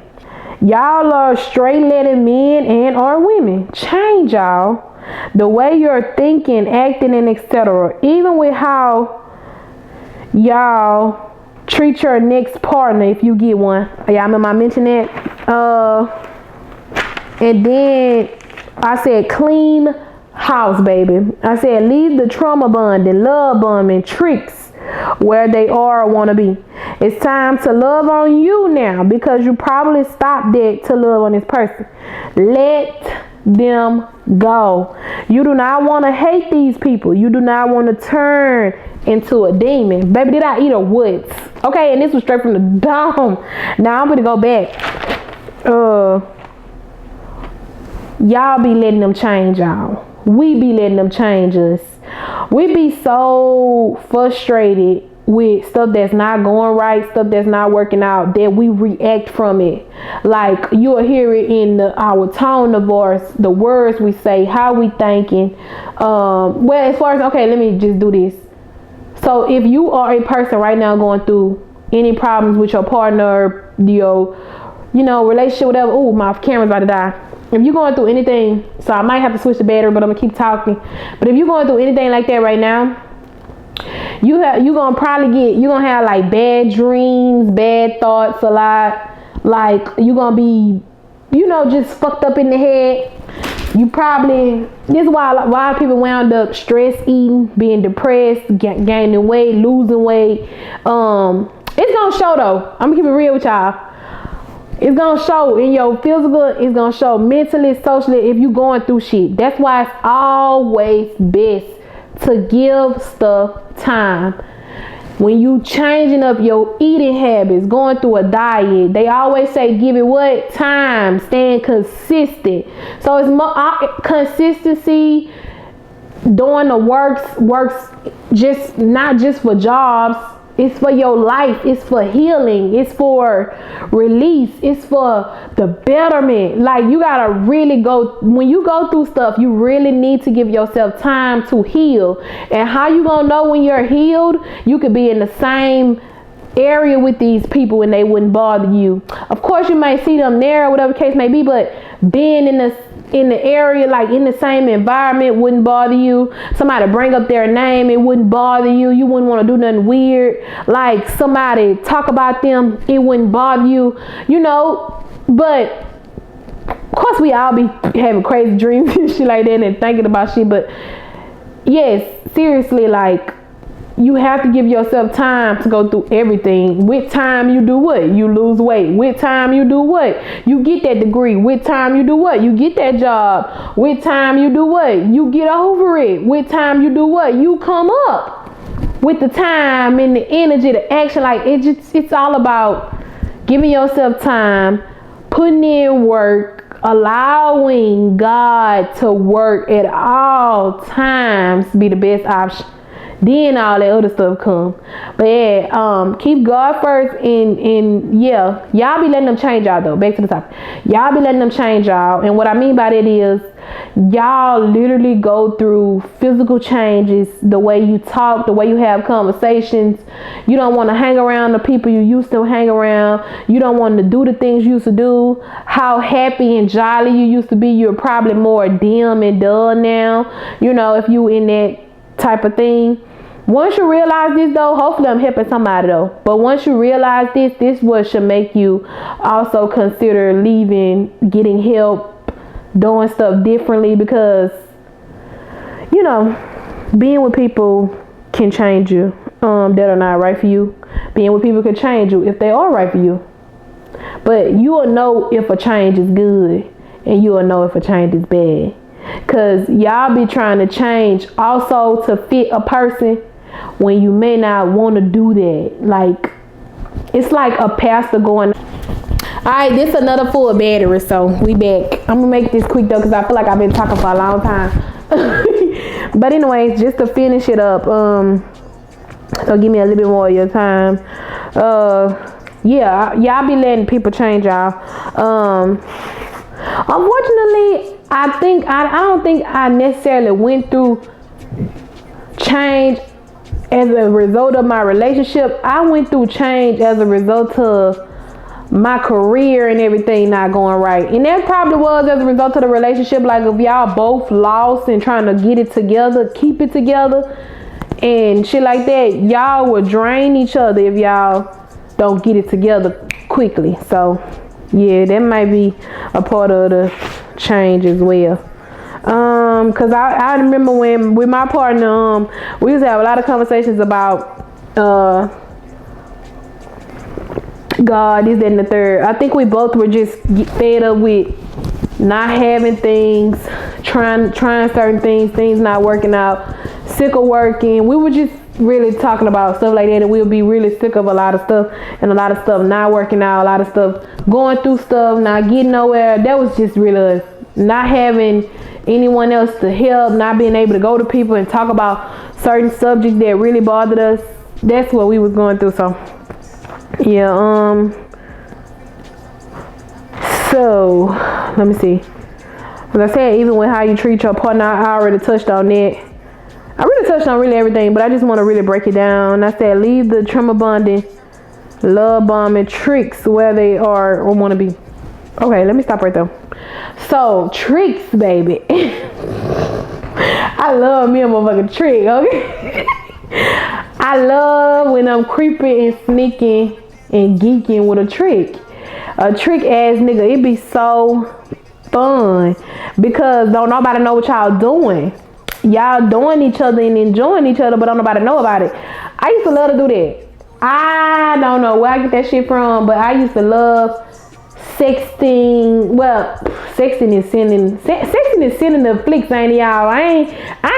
Y'all are straight letting men and or women change y'all, the way you're thinking, acting, and etc. Even with how y'all treat your next partner if you get one. Y'all remember I mentioned that? And then I said, clean house, baby. I said, leave the trauma bonding, love bombing, tricks where they are or want to be. It's time to love on you now, because you probably stopped that to love on this person. Let them go. You do not want to hate these people. You do not want to turn into a demon. Baby, did I eat a woods? Okay, and this was straight from the dome. Now I'm gonna go back. Y'all be letting them change y'all. We be letting them change us. We be so frustrated with stuff that's not going right, stuff that's not working out, that we react from it. Like, you'll hear it in our tone of voice, the words we say, how we thinking. Well, as far as, okay, let me just do this. So if you are a person right now going through any problems with your partner, your, relationship, whatever. Oh, my camera's about to die. If you're going through anything, so I might have to switch the battery, but I'm gonna keep talking. But if you're going through anything like that right now, you gonna have like bad dreams, bad thoughts a lot. Like you gonna be, just fucked up in the head. You probably, this is why a lot of people wound up stress eating, being depressed, gaining weight, losing weight. It's gonna show though. I'm gonna keep it real with y'all. It's gonna show in your physical, it's gonna show mentally, socially, if you going through shit. That's why it's always best to give stuff time. When you changing up your eating habits, going through a diet, they always say give it what? Time, staying consistent. So it's more consistency, doing the works just not just for jobs. It's for your life. It's for healing. It's for release. It's for the betterment. Like you gotta really when you go through stuff, you really need to give yourself time to heal. And how you gonna know when you're healed? You could be in the same area with these people and they wouldn't bother you. Of course, you might see them there, whatever the case may be, but being in the area, like in the same environment, wouldn't bother you. Somebody bring up their name, it wouldn't bother you. You wouldn't want to do nothing weird. Like somebody talk about them, it wouldn't bother you. But of course we all be having crazy dreams and shit like that and thinking about shit. But yes, seriously, like you have to give yourself time to go through everything. With time, you do what? You lose weight. With time, you do what? You get that degree. With time, you do what? You get that job. With time, you do what? You get over it. With time, you do what? You come up. With the time and the energy, the action, like it's all about giving yourself time, putting in work, allowing God to work at all times be the best option. Then all that other stuff come. But yeah, keep God first and yeah, y'all be letting them change y'all though. Back to the topic. Y'all be letting them change y'all. And what I mean by that is y'all literally go through physical changes, the way you talk, the way you have conversations. You don't want to hang around the people you used to hang around. You don't want to do the things you used to do. How happy and jolly you used to be, you're probably more dim and dull now. If you in that type of thing. Once you realize this though, hopefully I'm helping somebody though. But once you realize this what should make you also consider leaving, getting help, doing stuff differently, because being with people can change you that are not right for you. Being with people can change you if they are right for you. But you will know if a change is good and you will know if a change is bad. Cause y'all be trying to change also to fit a person when you may not want to do that. Like it's like a pastor going. Alright, this is another full battery, so we back. I'm gonna make this quick though, cause I feel like I've been talking for a long time. But anyways, just to finish it up, so give me a little bit more of your time. Yeah, y'all be letting people change y'all. Unfortunately, I don't think I necessarily went through change as a result of my relationship. I went through change as a result of my career and everything not going right. And that probably was as a result of the relationship. Like if y'all both lost and trying to get it together, keep it together and shit like that, y'all will drain each other if y'all don't get it together quickly. So yeah, that might be a part of the change as well. Cause I remember when with my partner, we used to have a lot of conversations about God, this, that, and the third. I think we both were just fed up with not having things, trying certain things not working out, sick of working. We were just really talking about stuff like that, and we'll be really sick of a lot of stuff, and a lot of stuff not working out, a lot of stuff going through stuff, not getting nowhere. That was just really not having anyone else to help, not being able to go to people and talk about certain subjects that really bothered us. That's what we was going through. So yeah, so let me see. As I said, even with how you treat your partner, I already touched on that. I really touched on really everything, but I just want to really break it down. I said leave the trauma bonding, love bombing tricks where they are or want to be. Okay, let me stop right there. So tricks, baby. I love me a motherfucking trick, okay? I love when I'm creeping and sneaking and geeking with a trick. A trick ass nigga, it be so fun because don't nobody know what y'all doing. Y'all doing each other and enjoying each other, but don't nobody know about it. I used to love to do that. I don't know where I get that shit from, but I used to love sexting. Well, sexting is sending the flicks, ain't it, y'all? I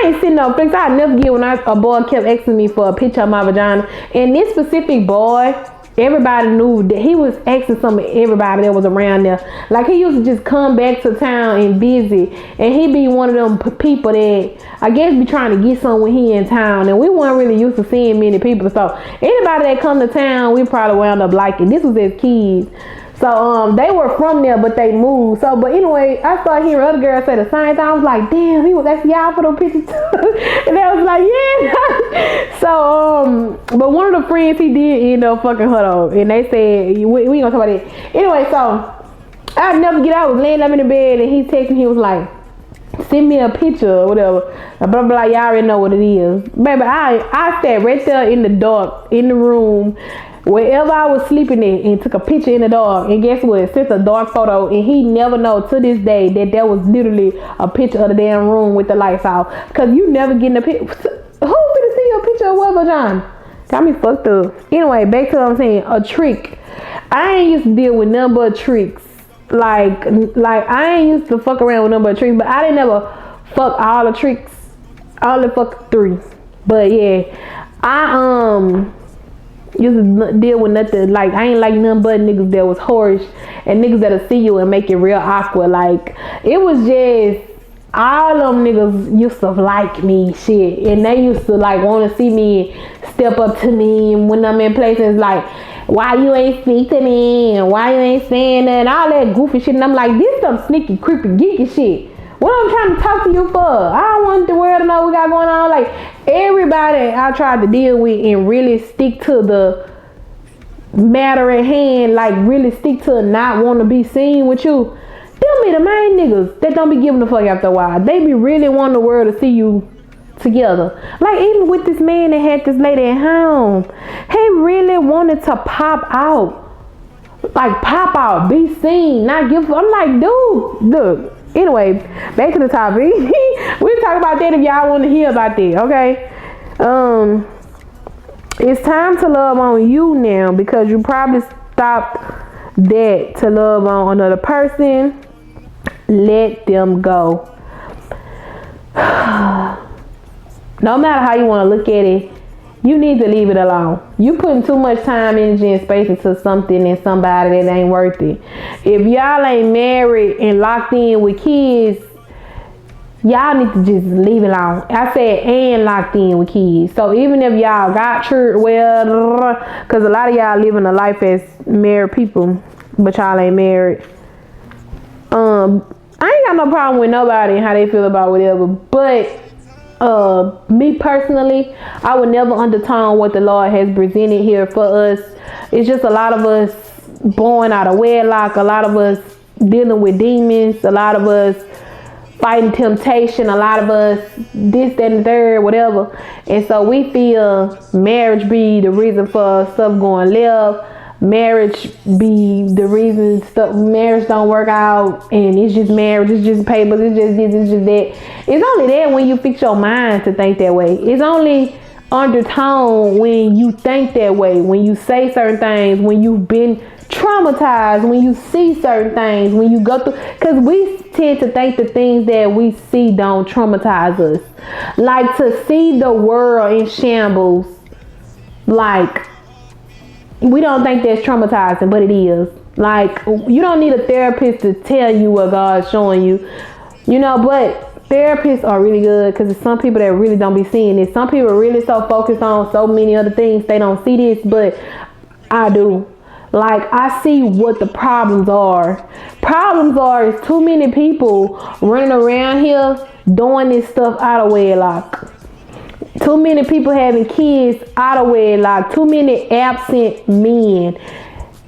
ain't sending no flicks. I never get when a boy kept asking me for a picture of my vagina. And this specific boy, everybody knew that he was asking some of everybody that was around there. Like, he used to just come back to town and visit, and he be one of them people that I guess be trying to get some when he in town, and we weren't really used to seeing many people. So anybody that come to town, we probably wound up liking. This was as kids. So they were from there, but they moved. So, but anyway, I started hearing other girls say the same thing. I was like, damn, he was asking y'all for them pictures too. And they was like, yeah. So, but one of the friends, he did end up fucking her though. And they said, we ain't gonna talk about it. Anyway, so I never get out. I was laying up in the bed, and he texted me. He was like, send me a picture or whatever. Blah, blah, blah. Y'all already know what it is. Baby, I sat right there in the dark, in the room, wherever I was sleeping in, and took a picture in the dark. And guess what? Sent a dark photo, and he never know to this day that was literally a picture of the damn room with the lights off. Cause you never getting a picture. Who finna see a picture of what vagina? Got me fucked up. Anyway, back to what I'm saying. A trick. I ain't used to deal with none but tricks. Like I ain't used to fuck around with none but tricks, but I didn't never fuck all the tricks. I only fucked 3. But yeah, I used to deal with nothing. Like, I ain't like none but niggas that was harsh and niggas that'll see you and make it real awkward. Like, it was just all them niggas used to like me, shit, and they used to like want to see me step up to me when I'm in places like, why you ain't speak to me and why you ain't saying that and all that goofy shit. And I'm like, this some sneaky, creepy, geeky shit. What I'm trying to talk to you for? I don't want the world to know what we got going on. Like, everybody I tried to deal with and really stick to the matter at hand, like really stick to not want to be seen with you. Them be the main niggas that don't be giving a fuck after a while. They be really wanting the world to see you together. Like, even with this man that had this lady at home, he really wanted to pop out. Like, pop out, be seen, not give. I'm like, dude, look. Anyway, back to the topic. We'll talk about that if y'all want to hear about that, okay? It's time to love on you now, because you probably stopped that to love on another person. Let them go. No matter how you want to look at it, you need to leave it alone. You putting too much time, energy, and space into something and somebody that ain't worth it. If y'all ain't married and locked in with kids, y'all need to just leave it alone. I said, and locked in with kids. So even if y'all got church, well, because a lot of y'all living a life as married people, but y'all ain't married. I ain't got no problem with nobody and how they feel about whatever, but me personally, I would never undertone what the Lord has presented here for us. It's just a lot of us born out of wedlock, a lot of us dealing with demons, a lot of us fighting temptation, a lot of us this, that, and the third, whatever. And so we feel marriage be the reason for stuff going left. Marriage be the reason marriage don't work out, and it's just marriage, it's just papers, it's just this, it's just that. It's only that when you fix your mind to think that way. It's only undertone when you think that way, when you say certain things, when you've been traumatized, when you see certain things, when you go through, because we tend to think the things that we see don't traumatize us. Like, to see the world in shambles, like, we don't think that's traumatizing, but it is. Like, you don't need a therapist to tell you what God's showing you, you know, but therapists are really good, because there's some people that really don't be seeing this. Some people are really so focused on so many other things, they don't see this, but I do. Like, I see what the problems are. Problems are is too many people running around here doing this stuff out of wedlock. Too many people having kids out of wedlock. Too many absent men.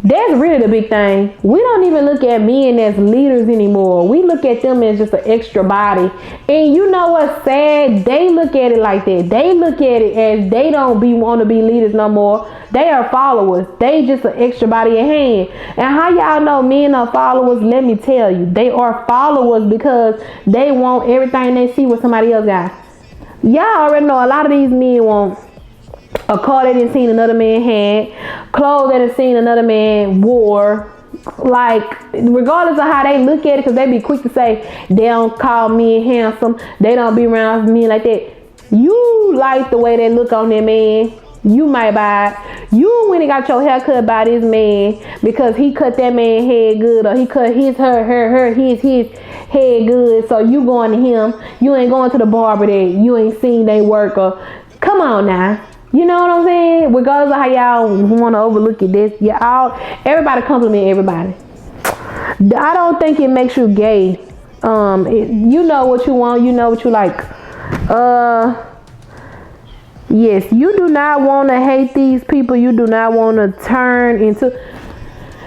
That's really the big thing. We don't even look at men as leaders anymore. We look at them as just an extra body. And you know what's sad? They look at it like that. They look at it as they don't want to be leaders no more. They are followers. They just an extra body at hand. And how y'all know men are followers? Let me tell you. They are followers because they want everything they see what somebody else got. Y'all already know a lot of these men want a car they didn't seen another man had, clothes they didn't seen another man wore. Like, regardless of how they look at it, because they be quick to say they don't call men handsome, they don't be around men like that. You like the way they look on that man, you might buy it. You went and got your hair cut by this man because he cut that man head good, or he cut his head good, so you going to him. You ain't going to the barber that you ain't seen they work. Or come on now. You know what I'm saying? Regardless of how y'all want to overlook it, this everybody compliment everybody. I don't think it makes you gay. You know what you want. You know what you like. Yes, you do not want to hate these people. You do not want to turn into.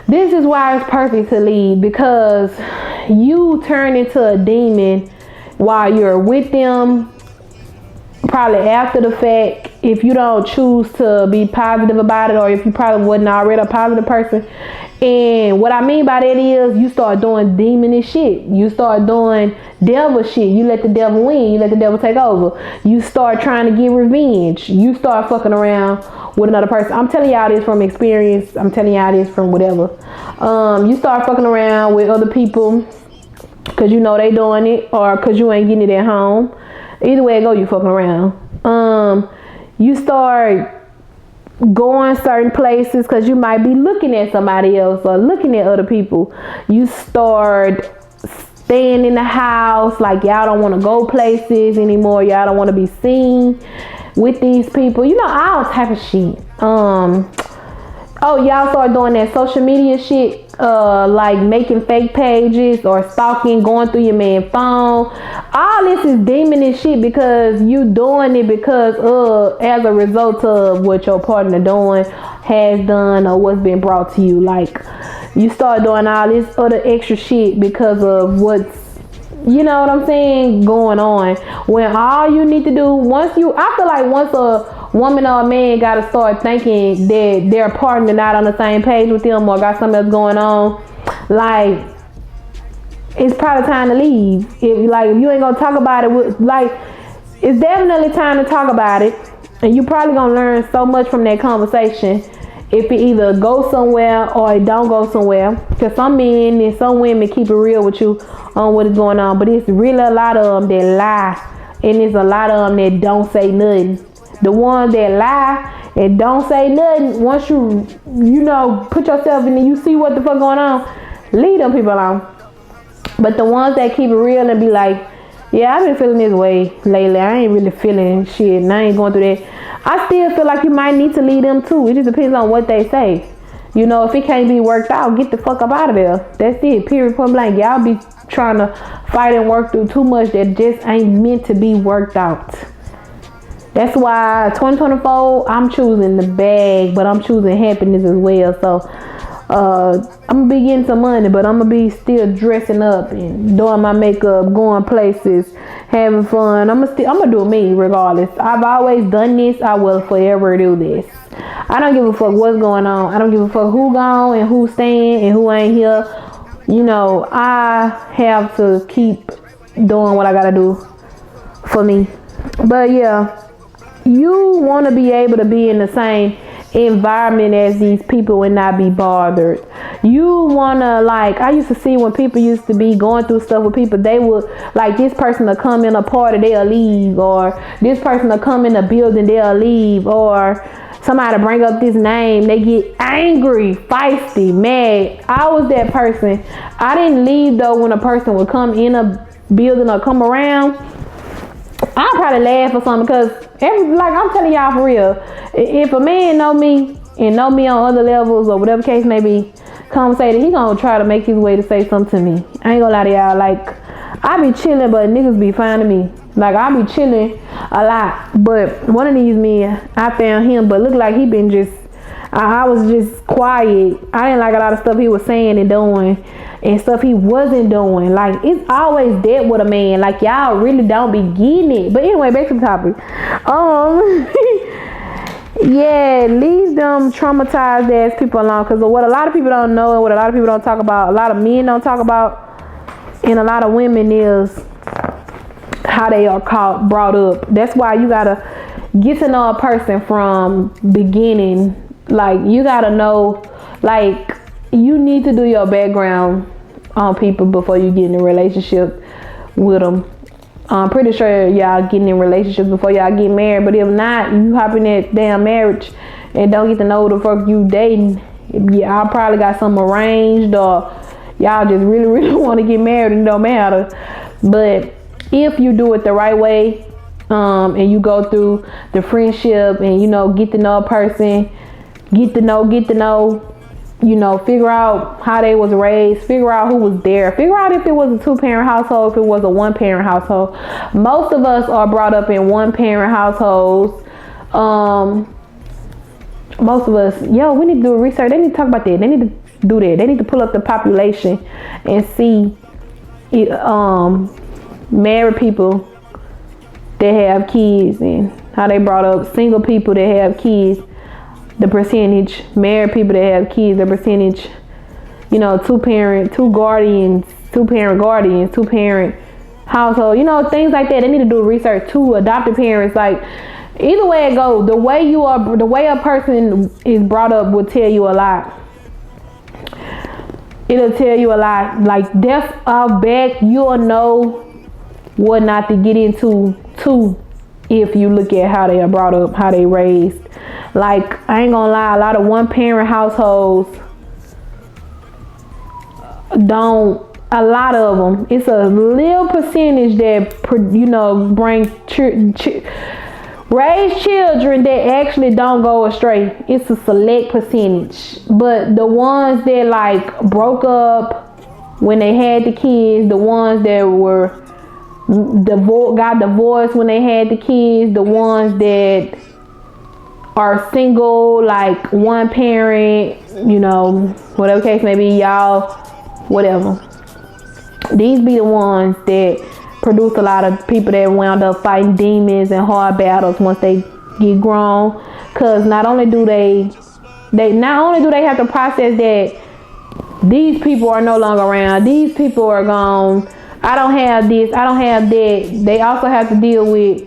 This is why it's perfect to leave, because you turn into a demon while you're with them. Probably after the fact, if you don't choose to be positive about it, or if you probably wasn't already a positive person. And what I mean by that is you start doing demonish shit. You start doing devil shit. You let the devil win. You let the devil take over. You start trying to get revenge. You start fucking around with another person. I'm telling y'all this from experience. I'm telling y'all this from whatever. You start fucking around with other people because you know they doing it, or because you ain't getting it at home. Either way it go, you fucking around. You start going certain places because you might be looking at somebody else or looking at other people. You start staying in the house, like y'all don't want to go places anymore. Y'all don't want to be seen with these people. You know, all type of shit. Y'all start doing that social media shit, like making fake pages or stalking, going through your man's phone. All this is demonish shit because you doing it because as a result of what your partner doing, has done, or what's been brought to you. Like, you start doing all this other extra shit because of what's, you know what I'm saying, going on. When all you need to do, I feel like once a woman or a man got to start thinking that their partner not on the same page with them or got something else going on, like, it's probably time to leave. If you ain't gonna talk about it, it's definitely time to talk about it. And you probably gonna learn so much from that conversation if it either goes somewhere or it don't go somewhere. Because some men and some women keep it real with you on what is going on, but it's really a lot of them that lie, and it's a lot of them that don't say nothing. The ones that lie and don't say nothing, once you put yourself in and you see what the fuck going on, leave them people alone. But the ones that keep it real and be like, yeah, I've been feeling this way lately, I ain't really feeling shit and I ain't going through that, I still feel like you might need to leave them too. It just depends on what they say. You know, if it can't be worked out, get the fuck up out of there. That's it, period, point blank. Y'all be trying to fight and work through too much that just ain't meant to be worked out. That's why 2024, I'm choosing the bag, but I'm choosing happiness as well. So I'm gonna be getting some money, but I'm gonna be still dressing up and doing my makeup, going places, having fun. I'm gonna do me regardless. I've always done this. I will forever do this. I don't give a fuck what's going on. I don't give a fuck who gone and who's staying and who ain't here. You know, I have to keep doing what I gotta do for me. But yeah, you want to be able to be in the same environment as these people and not be bothered. You want to, like, I used to see when people used to be going through stuff with people, they would, like, this person will come in a party, they'll leave, or this person will come in a building, they'll leave, or somebody bring up this name, they get angry, feisty, mad. I was that person. I didn't leave though when a person would come in a building or come around. I probably laugh or something, because I'm telling y'all for real, if a man know me and know me on other levels or whatever case may be, come say that he gonna try to make his way to say something to me. I ain't gonna lie to y'all, like, I be chilling, but niggas be finding me. Like, I be chilling a lot, but one of these men, I found him, but look like he been just, I was just quiet. I didn't like a lot of stuff he was saying and doing, and stuff he wasn't doing. Like, it's always that with a man. Like, y'all really don't be getting it. But anyway, back to the topic. Yeah, leave them traumatized ass people alone. Because what a lot of people don't know and what a lot of people don't talk about, a lot of men don't talk about, and a lot of women, is how they are brought up. That's why you gotta get to know a person from beginning. Like, you gotta know, like, you need to do your background on people before you get in a relationship with them. I'm pretty sure y'all getting in relationships before y'all get married, but if not, you hop in that damn marriage and don't get to know who the fuck you dating. Y'all probably got something arranged, or y'all just really, really want to get married and it don't matter. But if you do it the right way, and you go through the friendship and, you know, get to know a person, get to know, you know, figure out how they was raised, figure out who was there, figure out if it was a 2-parent household, if it was a 1-parent household. Most of us are brought up in 1-parent households. Most of us, we need to do research. They need to talk about that. They need to do that. They need to pull up the population and see married people that have kids and how they brought up, single people that have kids, the percentage, married people that have kids, the percentage, you know, 2-parent guardians, 2-parent household, you know, things like that. They need to do research too. Adopted parents, like, either way it goes, the way a person is brought up will tell you a lot. It'll tell you a lot. Like, death off back, you'll know what not to get into too, if you look at how they are brought up, how they raised. Like, I ain't gonna lie, a lot of 1-parent households a lot of them, it's a little percentage that, you know, raise children that actually don't go astray. It's a select percentage. But the ones that, like, broke up when they had the kids, the ones that were got divorced when they had the kids, the ones that are single, like 1-parent, you know, whatever case may be, y'all, whatever. These be the ones that produce a lot of people that wound up fighting demons and hard battles once they get grown. Cause not only do they have to process that these people are no longer around, these people are gone, I don't have this, I don't have that. They also have to deal with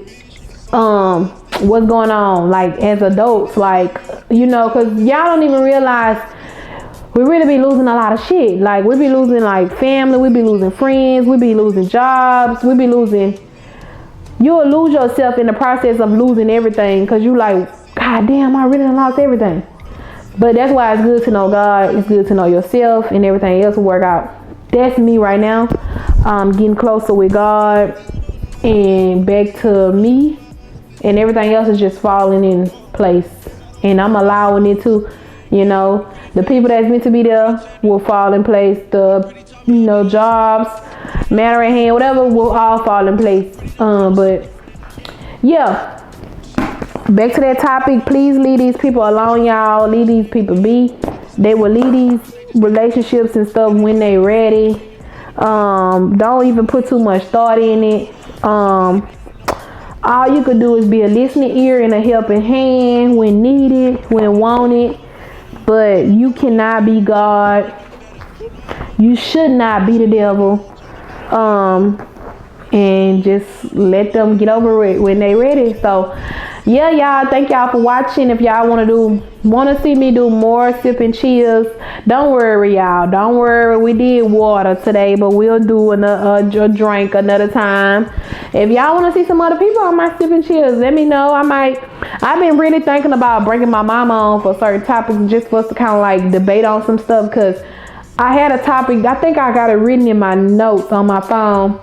what's going on, like, as adults, like, you know, cause y'all don't even realize we really be losing a lot of shit. Like, we be losing, like, family, we be losing friends, we be losing jobs, we be losing. You'll lose yourself in the process of losing everything, cause you like, God damn, I really lost everything. But that's why it's good to know God. It's good to know yourself, and everything else will work out. That's me right now. Getting closer with God and back to me, and everything else is just falling in place. And I'm allowing it to, you know, the people that's meant to be there will fall in place. The, you know, jobs, matter at hand, whatever, will all fall in place. But yeah, back to that topic. Please leave these people alone, y'all. Leave these people be. They will leave these relationships and stuff when they ready. Don't even put too much thought in it. All you could do is be a listening ear and a helping hand when needed, when wanted. But you cannot be God. You should not be the devil. And just let them get over it when they ready. So yeah, y'all, thank y'all for watching. If y'all want to see me do more sipping chills, don't worry, y'all. Don't worry, we did water today, but we'll do a drink another time. If y'all want to see some other people on my sipping chills, let me know. I've been really thinking about bringing my mama on for certain topics, just for us to kind of like debate on some stuff, because I had a topic, I think I got it written in my notes on my phone,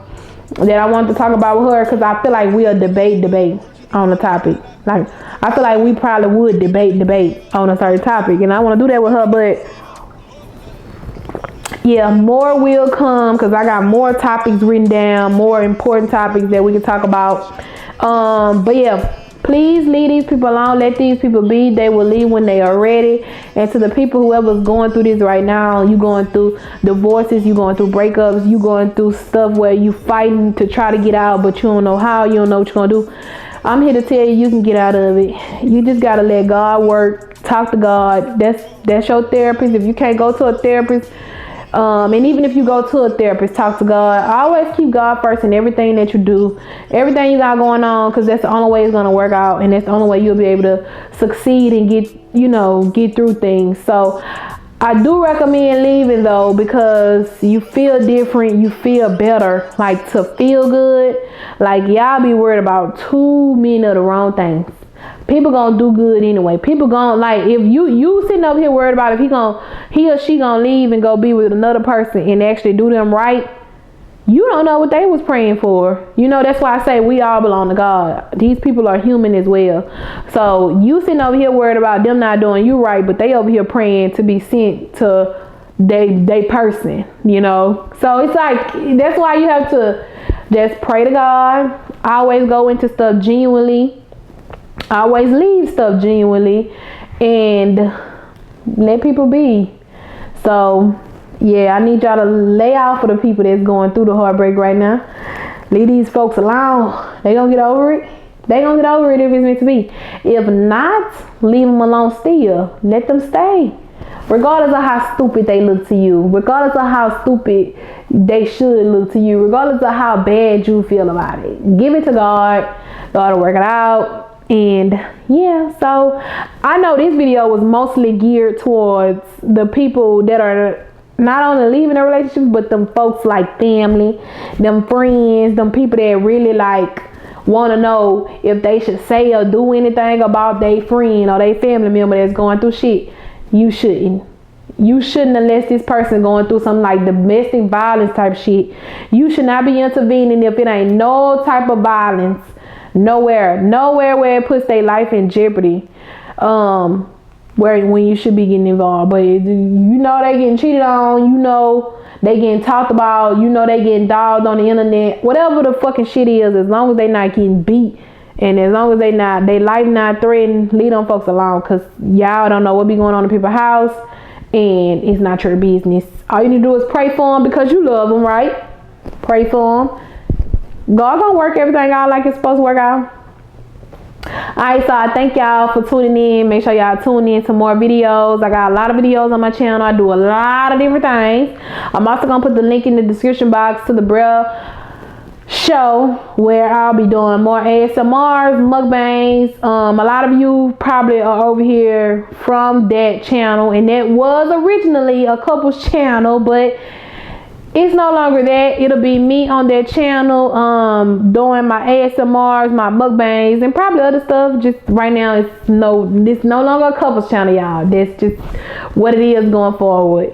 that I wanted to talk about with her, because I feel like we'll debate on the topic. Like, I feel like we probably would debate on a certain topic, and I want to do that with her. But yeah, more will come, because I got more topics written down, more important topics that we can talk about. But yeah, Please leave these people alone. Let these people be. They will leave when they are ready. And to the people, whoever's going through this right now, you going through divorces, you going through breakups, you going through stuff where you fighting to try to get out, but you don't know how, you don't know what you're going to do. I'm here to tell you, you can get out of it. You just got to let God work. Talk to God. That's your therapist. If you can't go to a therapist, and even if you go to a therapist, talk to God. Always keep God first in everything that you do, everything you got going on, because that's the only way it's going to work out, and that's the only way you'll be able to succeed and get through things. So I do recommend leaving though, because you feel different, you feel better. Like, to feel good, like, y'all be worried about too many of the wrong things. People gonna do good anyway. People gonna, like, if you sitting up here worried about if he or she gonna leave and go be with another person and actually do them right, you don't know what they was praying for. That's why I say we all belong to God. These people are human as well. So you sitting over here worried about them not doing you right, but they over here praying to be sent to they person, So it's like, that's why you have to just pray to God. Always go into stuff genuinely. Always leave stuff genuinely, and let people be. So yeah, I need y'all to lay out for the people that's going through the heartbreak right now. Leave these folks alone. They gonna get over it. They gonna get over it if it's meant to be. If not, leave them alone still. Let them stay. Regardless of how stupid they look to you. Regardless of how stupid they should look to you. Regardless of how bad you feel about it. Give it to God. God will work it out. And yeah, so I know this video was mostly geared towards the people that are not only leaving a relationship, but them folks like family, them friends, them people that really like want to know if they should say or do anything about their friend or their family member that's going through shit. You shouldn't unless this person going through something like domestic violence type shit. You should not be intervening if it ain't no type of violence. Nowhere where it puts their life in jeopardy. When you should be getting involved. But they getting cheated on, they getting talked about, they getting dogged on the internet. Whatever the fucking shit is, as long as they not getting beat and as long as they life not threatened, leave them folks alone, because y'all don't know what be going on in people's house and it's not your business. All you need to do is pray for them because you love them, right? Pray for them. God gonna work everything out like it's supposed to work out. Alright, so I thank y'all for tuning in. Make sure y'all tune in to more videos. I got a lot of videos on my channel. I do a lot of different things. I'm also gonna put the link in the description box to the Braille show, where I'll be doing more ASMRs, mukbangs. A lot of you probably are over here from that channel, and that was originally a couple's channel, but it's no longer that. It'll be me on that channel doing my ASMRs, my mukbangs, and probably other stuff. Just right now, it's no longer a couples channel, y'all. That's just what it is going forward.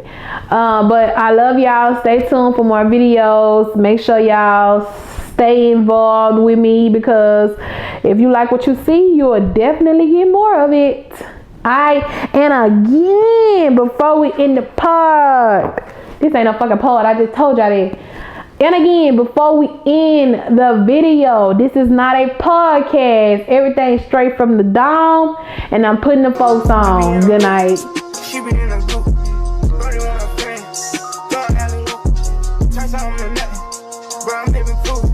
But I love y'all. Stay tuned for more videos. Make sure y'all stay involved with me, because if you like what you see, you'll definitely get more of it. And again, before we end the pod, this ain't no fucking pod, I just told y'all that. And again, before we end the video, this is not a podcast. Everything's straight from the dome, and I'm putting the folks on. Good night. She been in a group, running with her friends, throwing alley-oop, turns on the nothing, but I'm living proof.